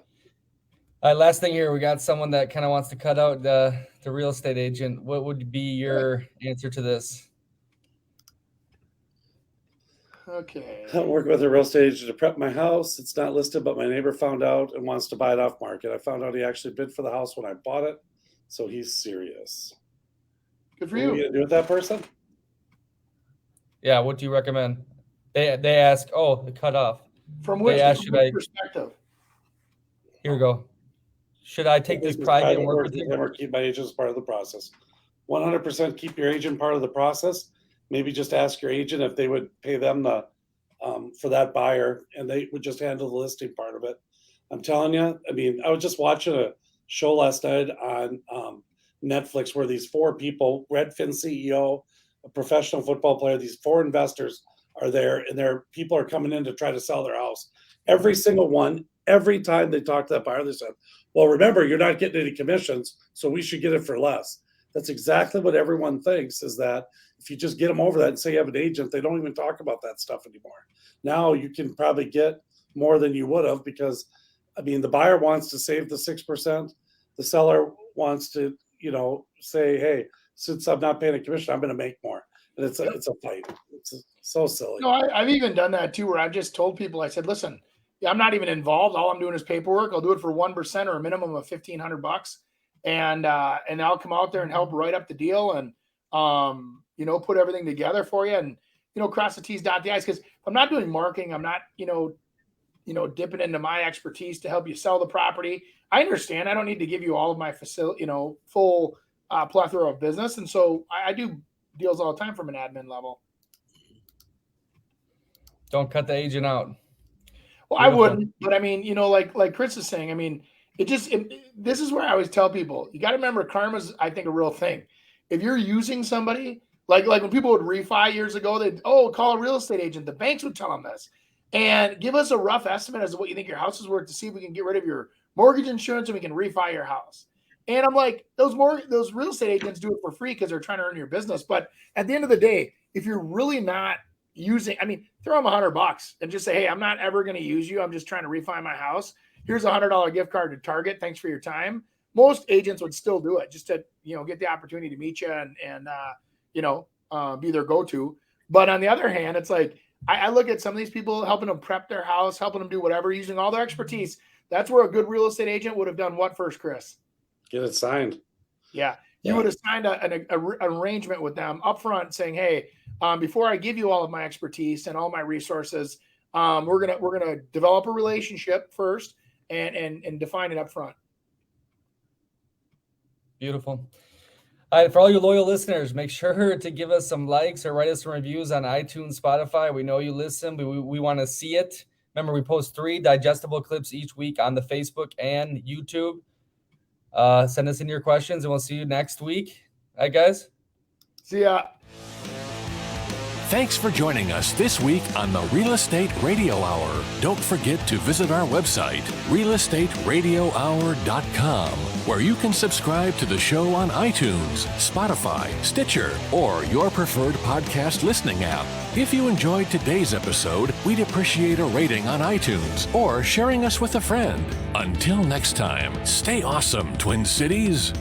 All right, last thing here. We got someone that kind of wants to cut out the real estate agent. What would be your answer to this? Okay. I'm working with a real estate agent to prep my house. It's not listed, but my neighbor found out and wants to buy it off market. I found out he actually bid for the house when I bought it, so he's serious. Good for What you. are you gonna do with that person? Yeah, what do you recommend? They ask, it cut off. From which perspective? Here we go. Should I take this private and work with him? Or keep my agent as part of the process? 100% keep your agent part of the process. Maybe just ask your agent if they would pay them for that buyer, and they would just handle the listing part of it. I'm telling you, I mean, I was just watching a show last night on Netflix where these 4 people, Redfin CEO, a professional football player, these 4 investors are there, and their people are coming in to try to sell their house. Every single one, every time they talk to that buyer, they said, well, remember, you're not getting any commissions, so we should get it for less. That's exactly what everyone thinks, is that if you just get them over that and say you have an agent, they don't even talk about that stuff anymore. Now you can probably get more than you would have, because I mean, the buyer wants to save the 6%. The seller wants to, say, hey, since I'm not paying a commission, I'm going to make more. And it's a fight. It's so silly. No, I've even done that too, where I've just told people, I said, listen, I'm not even involved. All I'm doing is paperwork. I'll do it for 1% or a minimum of $1,500. And I'll come out there and help write up the deal and, put everything together for you and, cross the T's, dot the I's. Because if I'm not doing marketing, I'm not, dipping into my expertise to help you sell the property. I understand. I don't need to give you all of my facility, full plethora of business. And so I do deals all the time from an admin level. Don't cut the agent out. Well, I wouldn't, but I mean, like Chris is saying, I mean, this is where I always tell people, you got to remember, karma's, I think, a real thing. If you're using somebody, like when people would refi years ago, they'd, call a real estate agent. The banks would tell them this and give us a rough estimate as to what you think your house is worth to see if we can get rid of your mortgage insurance and we can refi your house. And I'm like, those real estate agents do it for free because they're trying to earn your business. But at the end of the day, if you're really not using, I mean, throw them $100 and just say, hey, I'm not ever going to use you. I'm just trying to refi my house. Here's a $100 gift card to Target. Thanks for your time. Most agents would still do it just to, get the opportunity to meet you and be their go-to. But on the other hand, it's like, I look at some of these people, helping them prep their house, helping them do whatever, using all their expertise. That's where a good real estate agent would have done what first, Chris? Get it signed. Yeah. You would have signed an arrangement with them up front saying, hey, before I give you all of my expertise and all my resources, we're gonna develop a relationship first and define it up front. Beautiful. All right, for all you loyal listeners, make sure to give us some likes or write us some reviews on iTunes, Spotify. We know you listen, but we want to see it. Remember, we post 3 digestible clips each week on the Facebook and YouTube. Send us in your questions, and we'll see you next week. All right, guys? See ya. Thanks for joining us this week on the Real Estate Radio Hour. Don't forget to visit our website, realestateradiohour.com, where you can subscribe to the show on iTunes, Spotify, Stitcher, or your preferred podcast listening app. If you enjoyed today's episode, we'd appreciate a rating on iTunes or sharing us with a friend. Until next time, stay awesome, Twin Cities.